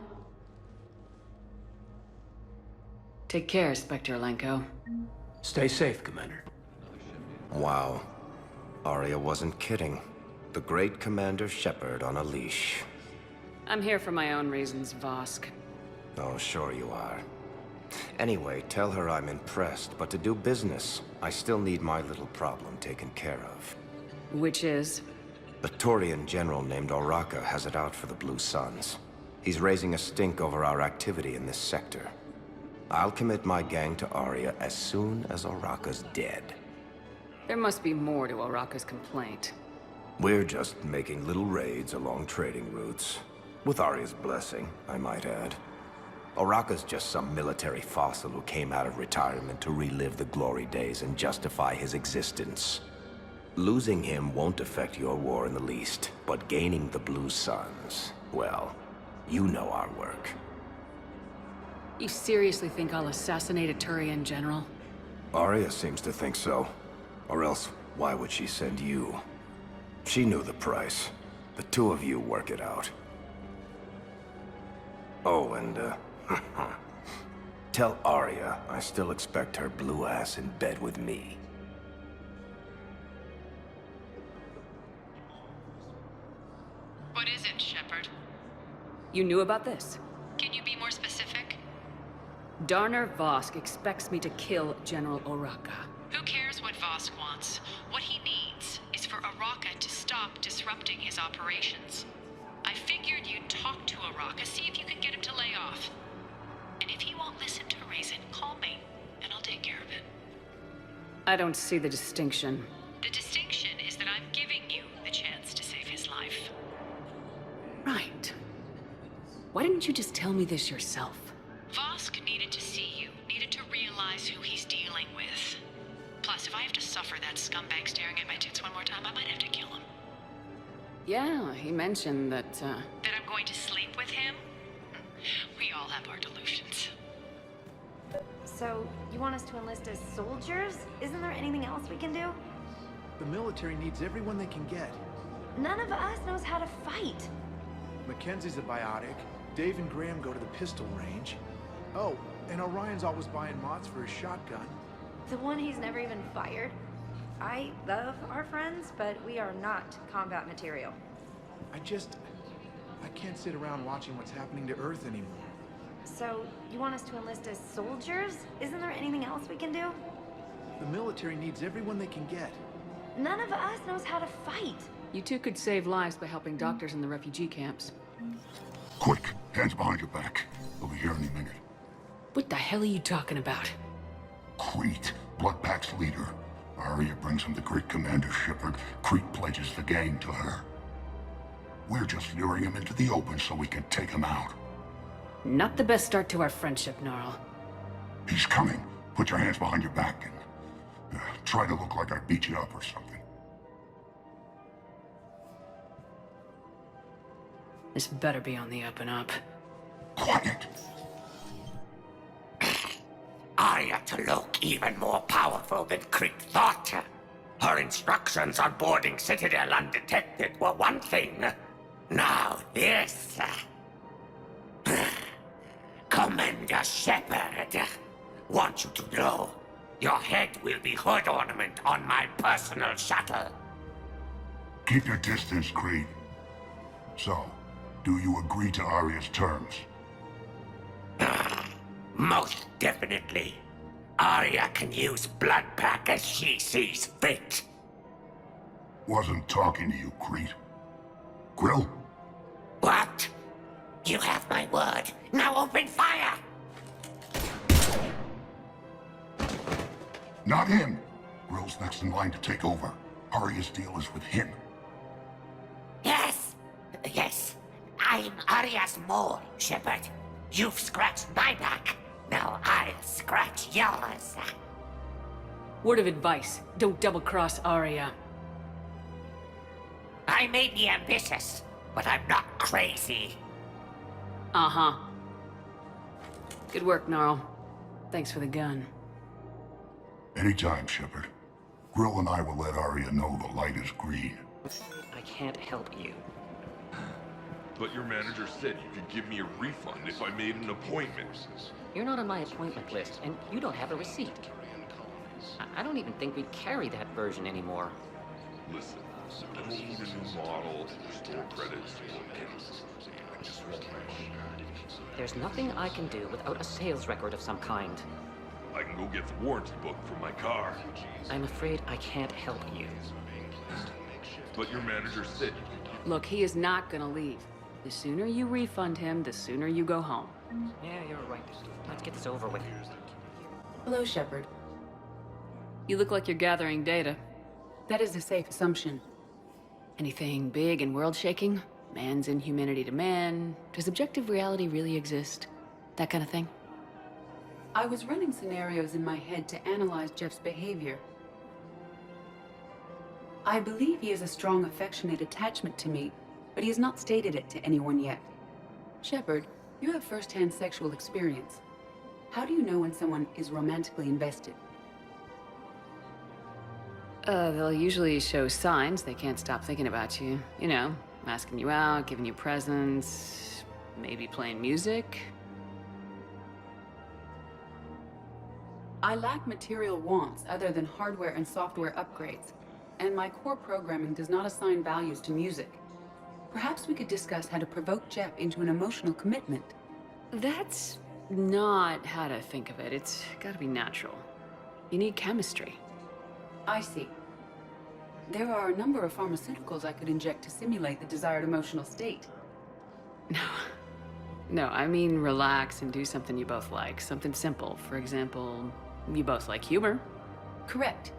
Take care, Spectre Lenko. Stay safe, Commander. Wow. Arya wasn't kidding. The great Commander Shepard on a leash. I'm here for my own reasons, Vosk. Oh, sure you are. Anyway, tell her I'm impressed, but to do business, I still need my little problem taken care of. Which is? A Turian general named Oraka has it out for the Blue Suns. He's raising a stink over our activity in this sector. I'll commit my gang to Arya as soon as Oraka's dead. There must be more to Oraka's complaint. We're just making little raids along trading routes. With Arya's blessing, I might add. Oraka's just some military fossil who came out of retirement to relive the glory days and justify his existence. Losing him won't affect your war in the least, but gaining the Blue Suns, well, you know our work. You seriously think I'll assassinate a Turian general? Arya seems to think so. Or else, why would she send you? She knew the price. The two of you work it out. Oh, and, tell Arya I still expect her blue ass in bed with me. What is it, Shepard? You knew about this? Can you be more specific? Darner Vosk expects me to kill General Oraka. Who cares what Vosk wants? What he needs is for Oraka to stop disrupting his operations. I figured you'd talk to Oraka, see if you can get him to lay off. And if he won't listen to reason, call me, and I'll take care of it. I don't see the distinction. The distinction is that I'm giving you the chance to save his life. Right. Why didn't you just tell me this yourself? Vosk needed to see you, needed to realize who he's dealing with. Plus, if I have to suffer that scumbag staring at my tits one more time, I might have to kill him. Yeah, he mentioned that, That I'm going to sleep with him? We all have our delusions. So, you want us to enlist as soldiers? Isn't there anything else we can do? The military needs everyone they can get. None of us knows how to fight. Mackenzie's a biotic. Dave and Graham go to the pistol range. Oh, and Orion's always buying mods for his shotgun. The one he's never even fired? I love our friends, but we are not combat material. I can't sit around watching what's happening to Earth anymore. So, you want us to enlist as soldiers? Isn't there anything else we can do? The military needs everyone they can get. None of us knows how to fight. You two could save lives by helping doctors in the refugee camps. Quick, hands behind your back. We'll be here any minute. What the hell are you talking about? Crete, Bloodpack's leader. Arya brings him to Greek Commander Shepard. Crete pledges the gang to her. We're just luring him into the open so we can take him out. Not the best start to our friendship, Gnarl. He's coming. Put your hands behind your back and try to look like I beat you up or something. This better be on the up and up. Quiet. Arya to look even more powerful than Crete thought. Her instructions on boarding Citadel undetected were one thing. Now this. Commander Shepard, want you to know, your head will be hood ornament on my personal shuttle. Keep your distance, Crete. So, do you agree to Arya's terms? Most definitely. Arya can use Bloodpack as she sees fit. Wasn't talking to you, Crete. Grill? What? You have my word. Now open fire! Not him. Grill's next in line to take over. Arya's deal is with him. Yes. Yes. I'm Arya's mole, Shepard. You've scratched my back. Now I'll scratch yours. Word of advice, don't double-cross Arya. I may be ambitious, but I'm not crazy. Uh-huh. Good work, Gnarl. Thanks for the gun. Anytime, Shepard. Grill and I will let Arya know the light is green. I can't help you. But your manager said you could give me a refund if I made an appointment. You're not on my appointment list, and you don't have a receipt. I don't even think we carry that version anymore. Listen, I don't need a new model, store credits, or accounts. I just want my money. There's nothing I can do without a sales record of some kind. I can go get the warranty book for my car. I'm afraid I can't help you. But your manager said you could. Look, he is not gonna leave. The sooner you refund him, the sooner you go home. Yeah, you're right. Let's get this over with. Hello, Shepard. You look like you're gathering data. That is a safe assumption. Anything big and world-shaking? Man's inhumanity to man? Does objective reality really exist? That kind of thing? I was running scenarios in my head to analyze Jeff's behavior. I believe he has a strong affectionate attachment to me, but he has not stated it to anyone yet. Shepard, you have first-hand sexual experience. How do you know when someone is romantically invested? They'll usually show signs they can't stop thinking about you. You know, asking you out, giving you presents, maybe playing music. I lack material wants other than hardware and software upgrades, and my core programming does not assign values to music. Perhaps we could discuss how to provoke Jeff into an emotional commitment. That's not how to think of it. It's gotta be natural. You need chemistry. I see. There are a number of pharmaceuticals I could inject to simulate the desired emotional state. No, I mean relax and do something you both like. Something simple. For example, you both like humor. Correct.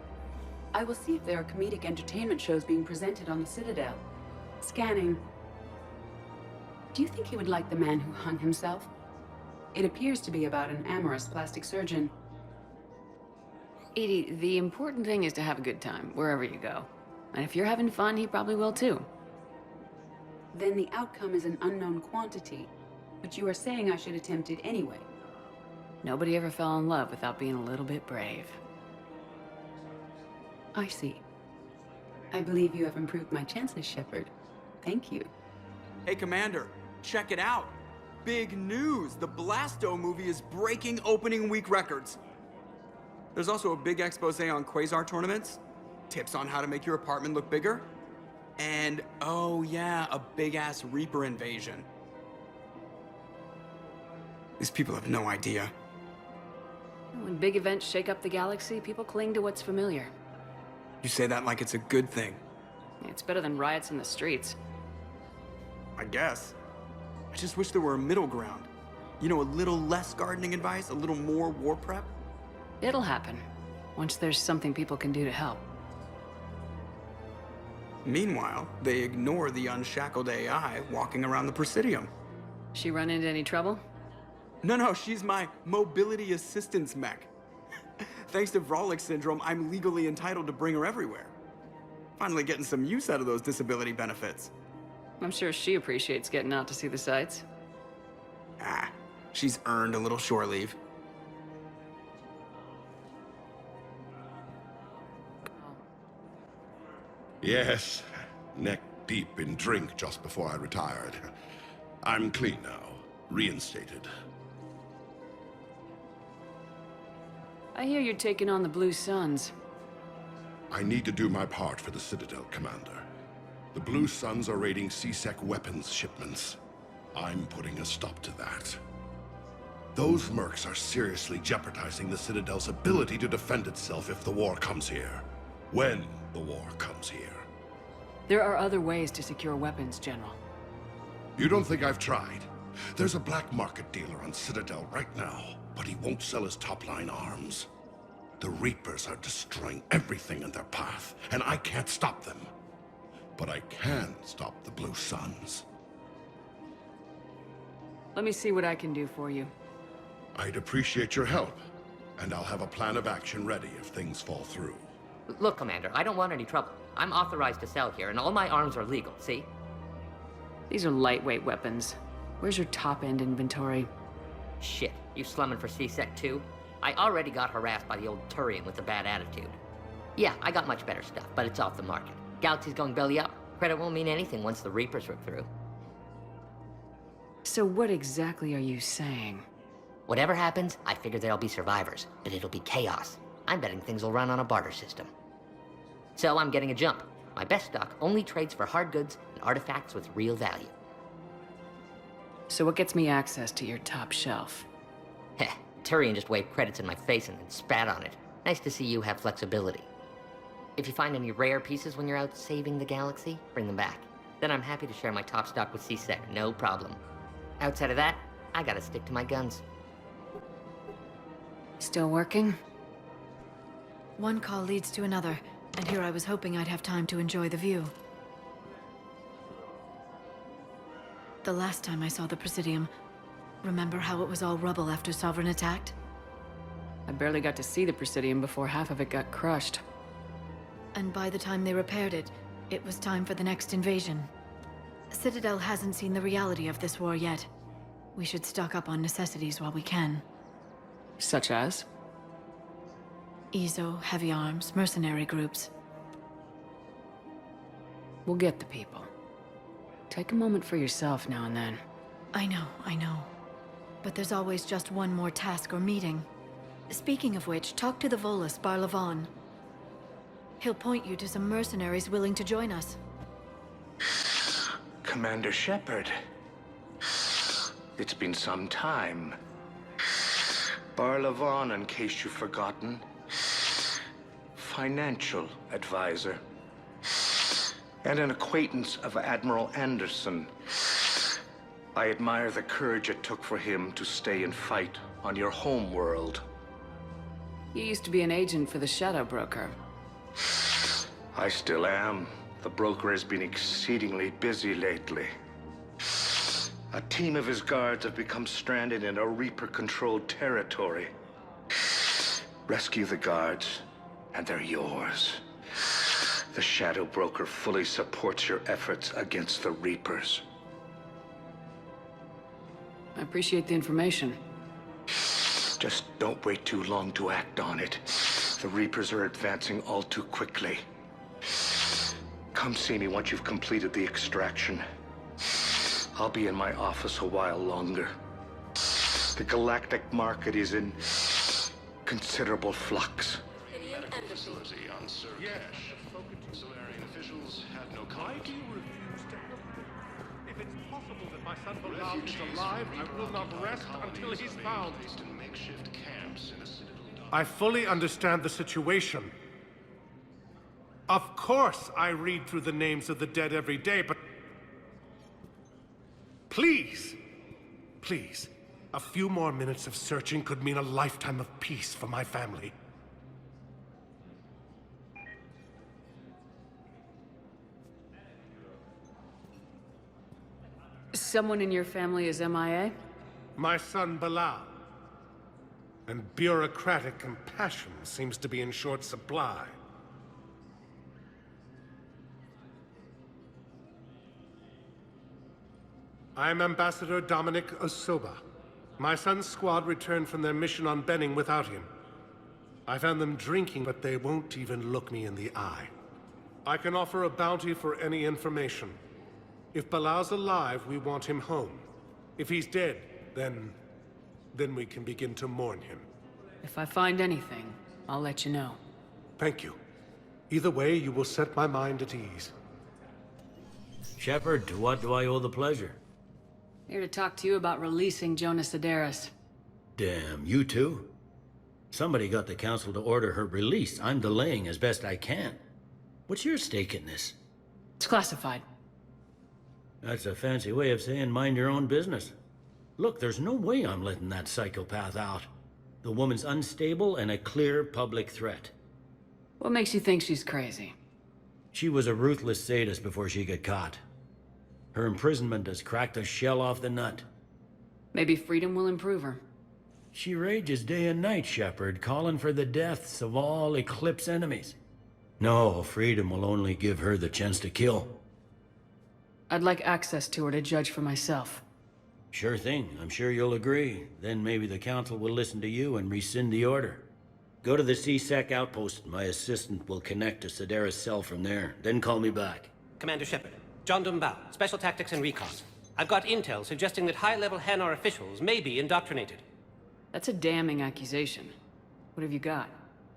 I will see if there are comedic entertainment shows being presented on the Citadel. Scanning. Do you think he would like The Man Who Hung Himself? It appears to be about an amorous plastic surgeon. Edie, the important thing is to have a good time, wherever you go. And if you're having fun, he probably will too. Then the outcome is an unknown quantity. But you are saying I should attempt it anyway. Nobody ever fell in love without being a little bit brave. I see. I believe you have improved my chances, Shepard. Thank you. Hey, Commander, check it out. Big news! The Blasto movie is breaking opening week records. There's also a big expose on Quasar tournaments, tips on how to make your apartment look bigger, and, oh yeah, a big-ass Reaper invasion. These people have no idea. When big events shake up the galaxy, people cling to what's familiar. You say that like it's a good thing. It's better than riots in the streets. I guess. I just wish there were a middle ground. You know, a little less gardening advice, a little more war prep. It'll happen, once there's something people can do to help. Meanwhile, they ignore the unshackled AI walking around the Presidium. She run into any trouble? No, she's my mobility assistance mech. Thanks to Vrolic syndrome, I'm legally entitled to bring her everywhere. Finally getting some use out of those disability benefits. I'm sure she appreciates getting out to see the sights. She's earned a little shore leave. Yes, neck deep in drink just before I retired. I'm clean now, reinstated. I hear you're taking on the Blue Suns. I need to do my part for the Citadel, Commander. The Blue Suns are raiding C-Sec weapons shipments. I'm putting a stop to that. Those mercs are seriously jeopardizing the Citadel's ability to defend itself if the war comes here. When the war comes here. There are other ways to secure weapons, General. You don't think I've tried? There's a black market dealer on Citadel right now, but he won't sell his top-line arms. The Reapers are destroying everything in their path, and I can't stop them. But I can stop the Blue Suns. Let me see what I can do for you. I'd appreciate your help, and I'll have a plan of action ready if things fall through. Look, Commander, I don't want any trouble. I'm authorized to sell here, and all my arms are legal, see? These are lightweight weapons. Where's your top-end inventory? Shit, you slumming for C-Sec too? I already got harassed by the old Turian with a bad attitude. Yeah, I got much better stuff, but it's off the market. Galaxy's going belly up. Credit won't mean anything once the Reapers rip through. So what exactly are you saying? Whatever happens, I figure there'll be survivors, but it'll be chaos. I'm betting things will run on a barter system. So I'm getting a jump. My best stock only trades for hard goods and artifacts with real value. So what gets me access to your top shelf? Heh, Turian just waved credits in my face and then spat on it. Nice to see you have flexibility. If you find any rare pieces when you're out saving the galaxy, bring them back. Then I'm happy to share my top stock with C-Sec, no problem. Outside of that, I gotta stick to my guns. Still working? One call leads to another, and here I was hoping I'd have time to enjoy the view. The last time I saw the Presidium, remember how it was all rubble after Sovereign attacked? I barely got to see the Presidium before half of it got crushed. And by the time they repaired it, it was time for the next invasion. Citadel hasn't seen the reality of this war yet. We should stock up on necessities while we can. Such as? EZO, heavy arms, mercenary groups. We'll get the people. Take a moment for yourself now and then. I know. But there's always just one more task or meeting. Speaking of which, talk to the Volus, Barlavon. He'll point you to some mercenaries willing to join us. Commander Shepard. It's been some time. Barlavon, in case you've forgotten. Financial advisor. And an acquaintance of Admiral Anderson. I admire the courage it took for him to stay and fight on your home world. You used to be an agent for the Shadow Broker. I still am. The broker has been exceedingly busy lately. A team of his guards have become stranded in a Reaper-controlled territory. Rescue the guards, and they're yours. The Shadow Broker fully supports your efforts against the Reapers. I appreciate the information. Just don't wait too long to act on it. The Reapers are advancing all too quickly. Come see me once you've completed the extraction. I'll be in my office a while longer. The galactic market is in considerable flux. Facility on Sir Cash. Solarian officials had no comment. If it's possible that my son Bilal is alive, I will not rest until he's found. Makeshift camps in a citadel. I fully understand the situation. Of course I read through the names of the dead every day, but... Please, please, a few more minutes of searching could mean a lifetime of peace for my family. Someone in your family is MIA? My son Bilal. And bureaucratic compassion seems to be in short supply. I'm Ambassador Dominic Osoba. My son's squad returned from their mission on Benning without him. I found them drinking, but they won't even look me in the eye. I can offer a bounty for any information. If Bilal's alive, we want him home. If he's dead, then we can begin to mourn him. If I find anything, I'll let you know. Thank you. Either way, you will set my mind at ease. Shepard, to what do I owe the pleasure? Here to talk to you about releasing Jonas Sedaris. Damn, you too? Somebody got the council to order her release. I'm delaying as best I can. What's your stake in this? It's classified. That's a fancy way of saying mind your own business. Look, there's no way I'm letting that psychopath out. The woman's unstable and a clear public threat. What makes you think she's crazy? She was a ruthless sadist before she got caught. Her imprisonment has cracked the shell off the nut. Maybe freedom will improve her. She rages day and night, Shepard, calling for the deaths of all Eclipse enemies. No, freedom will only give her the chance to kill. I'd like access to her to judge for myself. Sure thing. I'm sure you'll agree. Then maybe the council will listen to you and rescind the order. Go to the C-Sec outpost. My assistant will connect to Sedaris' cell from there. Then call me back. Commander Shepard, John Dumbao, Special Tactics and Recon. I've got intel suggesting that high-level Hanar officials may be indoctrinated. That's a damning accusation. What have you got?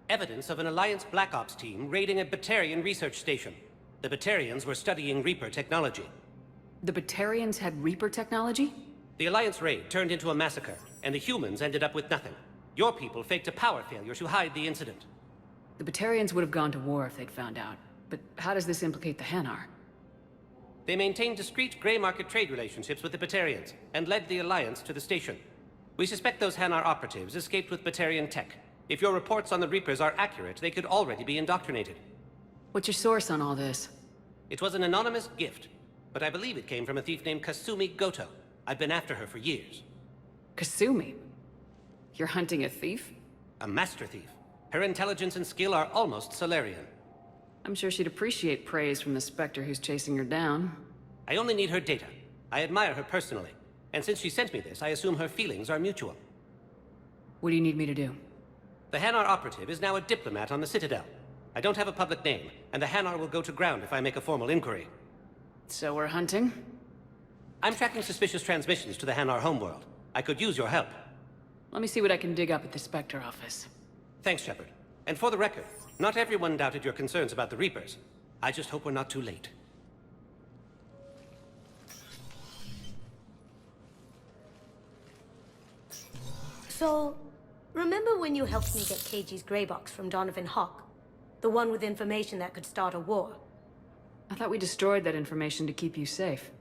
Evidence of an Alliance Black Ops team raiding a Batarian research station. The Batarians were studying Reaper technology. The Batarians had Reaper technology? The Alliance raid turned into a massacre, and the humans ended up with nothing. Your people faked a power failure to hide the incident. The Batarians would have gone to war if they'd found out. But how does this implicate the Hanar? They maintained discreet gray market trade relationships with the Batarians, and led the Alliance to the station. We suspect those Hanar operatives escaped with Batarian tech. If your reports on the Reapers are accurate, they could already be indoctrinated. What's your source on all this? It was an anonymous gift, but I believe it came from a thief named Kasumi Goto. I've been after her for years. Kasumi? You're hunting a thief? A master thief. Her intelligence and skill are almost Solarian. I'm sure she'd appreciate praise from the Spectre who's chasing her down. I only need her data. I admire her personally. And since she sent me this, I assume her feelings are mutual. What do you need me to do? The Hanar operative is now a diplomat on the Citadel. I don't have a public name, and the Hanar will go to ground if I make a formal inquiry. So we're hunting? I'm tracking suspicious transmissions to the Hanar homeworld. I could use your help. Let me see what I can dig up at the Spectre office. Thanks, Shepard. And for the record, not everyone doubted your concerns about the Reapers. I just hope we're not too late. So, remember when you helped me get KG's grey box from Donovan Hawk? The one with information that could start a war? I thought we destroyed that information to keep you safe.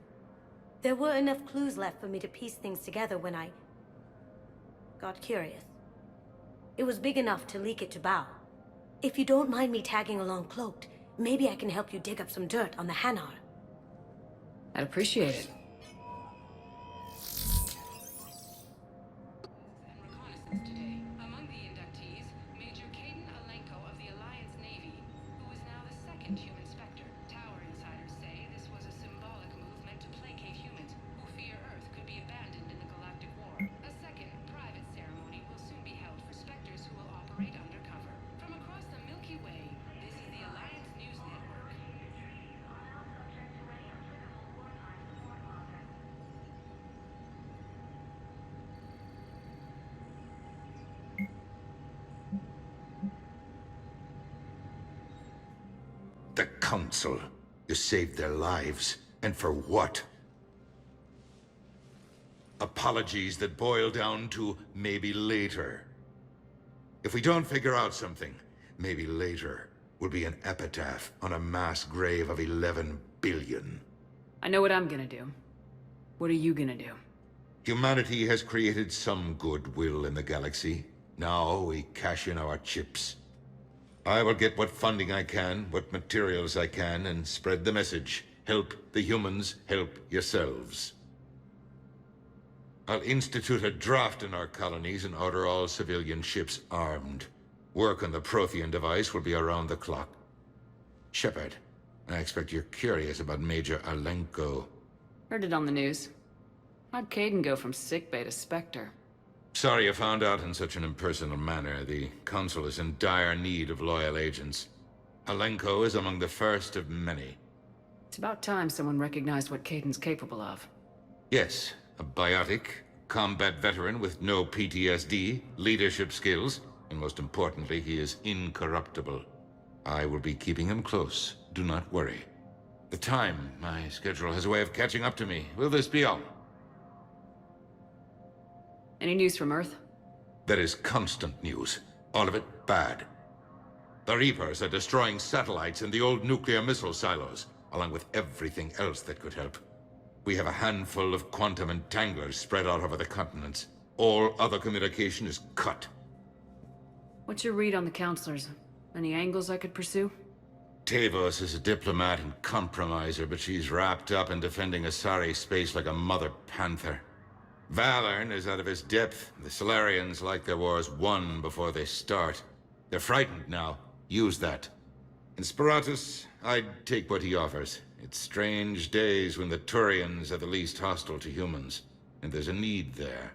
There were enough clues left for me to piece things together when I got curious. It was big enough to leak it to Bao. If you don't mind me tagging along cloaked, maybe I can help you dig up some dirt on the Hanar. I'd appreciate it. Council. You saved their lives. And for what? Apologies that boil down to maybe later. If we don't figure out something, maybe later will be an epitaph on a mass grave of 11 billion. I know what I'm gonna do. What are you gonna do? Humanity has created some goodwill in the galaxy. Now we cash in our chips. I will get what funding I can, what materials I can, and spread the message. Help the humans, help yourselves. I'll institute a draft in our colonies and order all civilian ships armed. Work on the Prothean device will be around the clock. Shepard, I expect you're curious about Major Alenko. Heard it on the news. How'd Caden go from sickbay to Spectre? Sorry you found out in such an impersonal manner. The Council is in dire need of loyal agents. Alenko is among the first of many. It's about time someone recognized what Caden's capable of. Yes, a biotic, combat veteran with no PTSD, leadership skills, and most importantly, he is incorruptible. I will be keeping him close. Do not worry. The time, my schedule has a way of catching up to me. Will this be all? Any news from Earth? There is constant news. All of it bad. The Reapers are destroying satellites and the old nuclear missile silos, along with everything else that could help. We have a handful of quantum entanglers spread out over the continents. All other communication is cut. What's your read on the counselors? Any angles I could pursue? Tavos is a diplomat and compromiser, but she's wrapped up in defending Asari space like a mother panther. Valorn is out of his depth. The Solarians like their wars won before they start. They're frightened now. Use that. In Sparatus, I'd take what he offers. It's strange days when the Turians are the least hostile to humans, and there's a need there.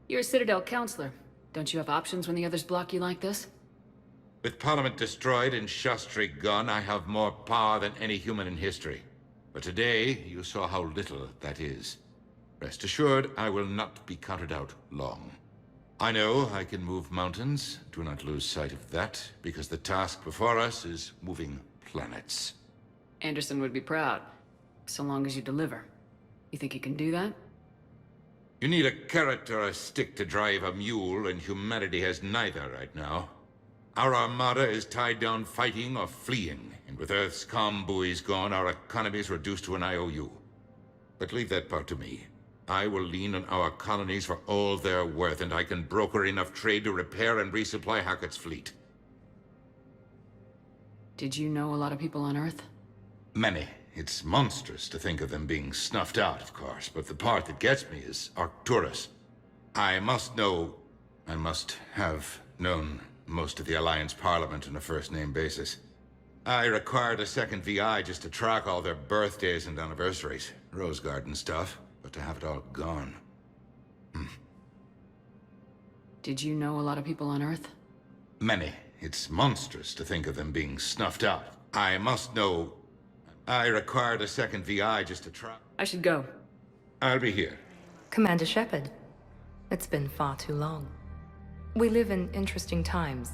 You're a Citadel counselor. Don't you have options when the others block you like this? With Parliament destroyed and Shastri gone, I have more power than any human in history. But today, you saw how little that is. Rest assured, I will not be counted out long. I know I can move mountains. Do not lose sight of that, because the task before us is moving planets. Anderson would be proud, so long as you deliver. You think you can do that? You need a carrot or a stick to drive a mule, and humanity has neither right now. Our armada is tied down fighting or fleeing, and with Earth's comm buoys gone, our economy is reduced to an IOU. But leave that part to me. I will lean on our colonies for all they're worth, and I can broker enough trade to repair and resupply Hackett's fleet. Did you know a lot of people on Earth? Many. It's monstrous to think of them being snuffed out, of course, but the part that gets me is Arcturus. I must have known most of the Alliance Parliament on a first-name basis. I required a second VI just to track all their birthdays and anniversaries. Rose Garden stuff, but to have it all gone. Did you know a lot of people on Earth? Many. It's monstrous to think of them being snuffed out. I required a second VI just to track... I should go. I'll be here. Commander Shepard, it's been far too long. We live in interesting times.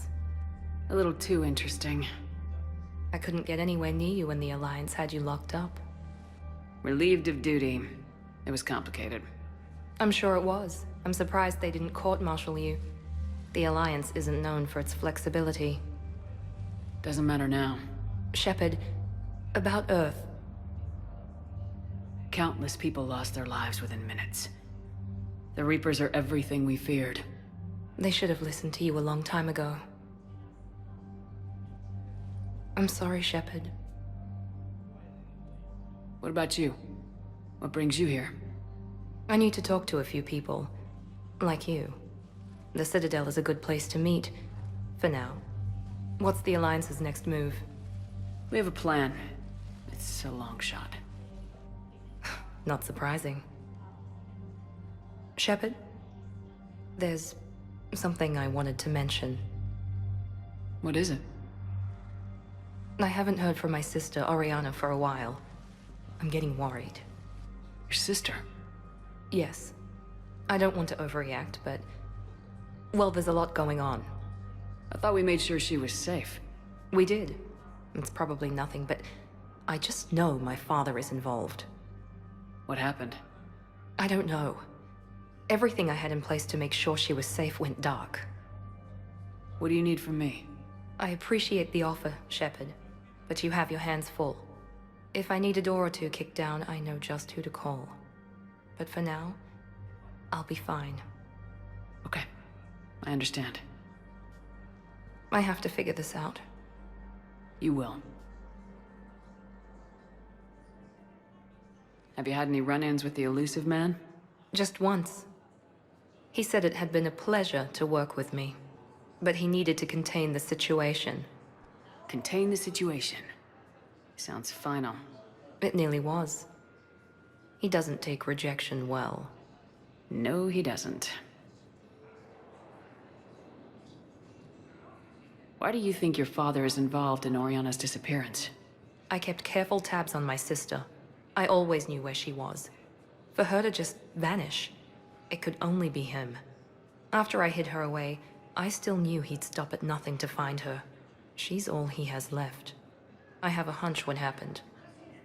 A little too interesting. I couldn't get anywhere near you when the Alliance had you locked up. Relieved of duty. It was complicated. I'm sure it was. I'm surprised they didn't court-martial you. The Alliance isn't known for its flexibility. Doesn't matter now. Shepard, about Earth. Countless people lost their lives within minutes. The Reapers are everything we feared. They should have listened to you a long time ago. I'm sorry, Shepard. What about you? What brings you here? I need to talk to a few people. Like you. The Citadel is a good place to meet. For now. What's the Alliance's next move? We have a plan. It's a long shot. Not surprising. Shepard? There's something I wanted to mention. What is it? I haven't heard from my sister, Oriana, for a while. I'm getting worried. Your sister? Yes. I don't want to overreact, but... well, there's a lot going on. I thought we made sure she was safe. We did. It's probably nothing, but I just know my father is involved. What happened? I don't know. Everything I had in place to make sure she was safe went dark. What do you need from me? I appreciate the offer, Shepard, but you have your hands full. If I need a door or two kicked down, I know just who to call. But for now, I'll be fine. Okay, I understand. I have to figure this out. You will. Have you had any run-ins with the elusive man? Just once. He said it had been a pleasure to work with me, but he needed to contain the situation. Contain the situation. Sounds final. It nearly was. He doesn't take rejection well. No, he doesn't. Why do you think your father is involved in Oriana's disappearance? I kept careful tabs on my sister. I always knew where she was. For her to just vanish, it could only be him. After I hid her away, I still knew he'd stop at nothing to find her. She's all he has left. I have a hunch what happened,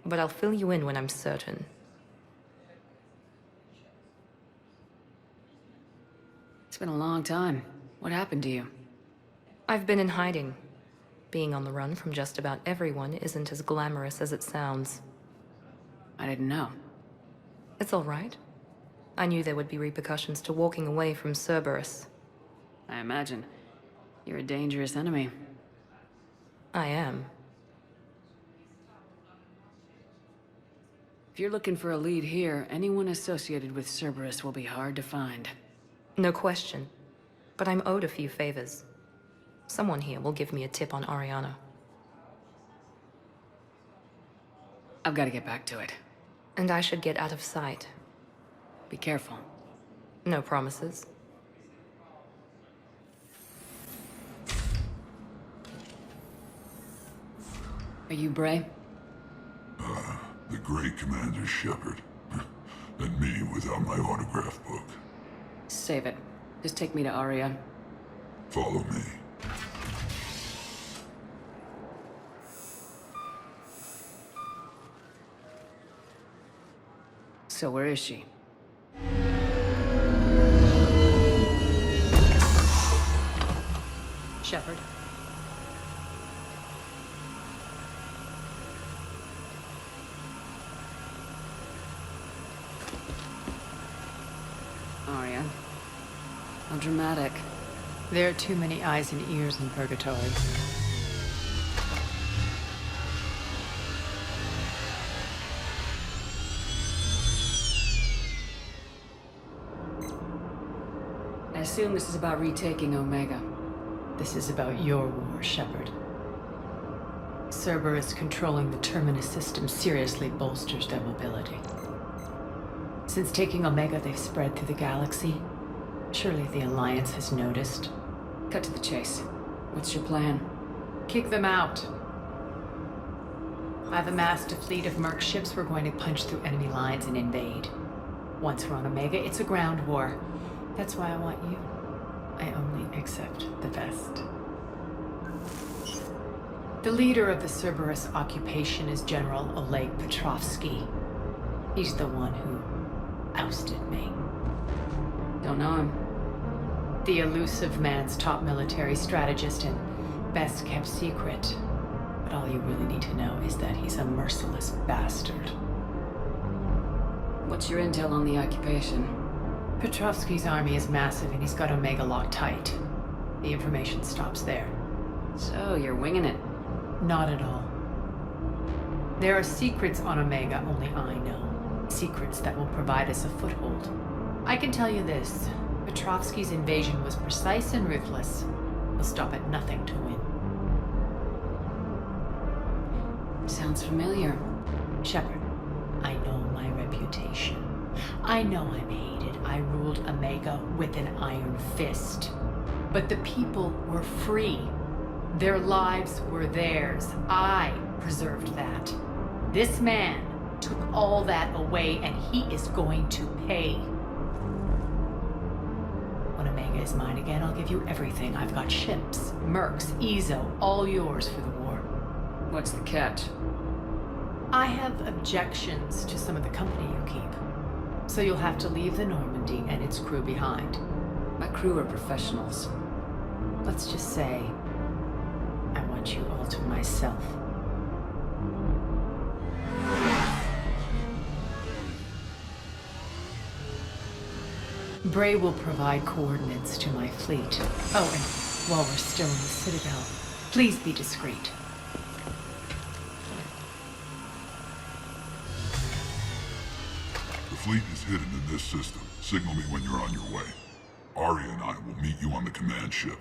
but I'll fill you in when I'm certain. It's been a long time. What happened to you? I've been in hiding. Being on the run from just about everyone isn't as glamorous as it sounds. I didn't know. It's all right. I knew there would be repercussions to walking away from Cerberus. I imagine. You're a dangerous enemy. I am. If you're looking for a lead here, anyone associated with Cerberus will be hard to find. No question. But I'm owed a few favors. Someone here will give me a tip on Oriana. I've got to get back to it. And I should get out of sight. Be careful. No promises. Are you Bray? The great Commander Shepard. And me without my autograph book. Save it. Just take me to Aria. Follow me. So where is she? Shepard. Aria. How dramatic. There are too many eyes and ears in Purgatory. I assume this is about retaking Omega. This is about your war, Shepard. Cerberus controlling the Terminus system seriously bolsters their mobility. Since taking Omega, they've spread through the galaxy. Surely the Alliance has noticed. Cut to the chase. What's your plan? Kick them out. I've amassed a fleet of merc ships. We're going to punch through enemy lines and invade. Once we're on Omega, it's a ground war. That's why I want you. I only accept the best. The leader of the Cerberus occupation is General Oleg Petrovsky. He's the one who ousted me. Don't know him. The elusive man's top military strategist and best kept secret. But all you really need to know is that he's a merciless bastard. What's your intel on the occupation? Petrovsky's army is massive and he's got Omega locked tight. The information stops there. So, you're winging it? Not at all. There are secrets on Omega only I know. Secrets that will provide us a foothold. I can tell you this. Petrovsky's invasion was precise and ruthless. He'll stop at nothing to win. Sounds familiar. Shepard, I know my reputation. I know I'm hated. I ruled Omega with an iron fist. But the people were free. Their lives were theirs. I preserved that. This man took all that away, and he is going to pay. When Omega is mine again, I'll give you everything. I've got ships, mercs, Ezo, all yours for the war. What's the catch? I have objections to some of the company you keep. So you'll have to leave the Normandy and its crew behind. My crew are professionals. Let's just say, I want you all to myself. Bray will provide coordinates to my fleet. Oh, and while we're still in the Citadel, please be discreet. The fleet is hidden in this system. Signal me when you're on your way. Arya and I will meet you on the command ship.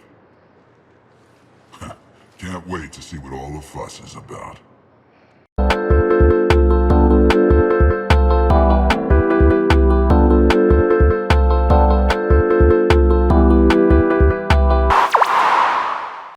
Can't wait to see what all the fuss is about.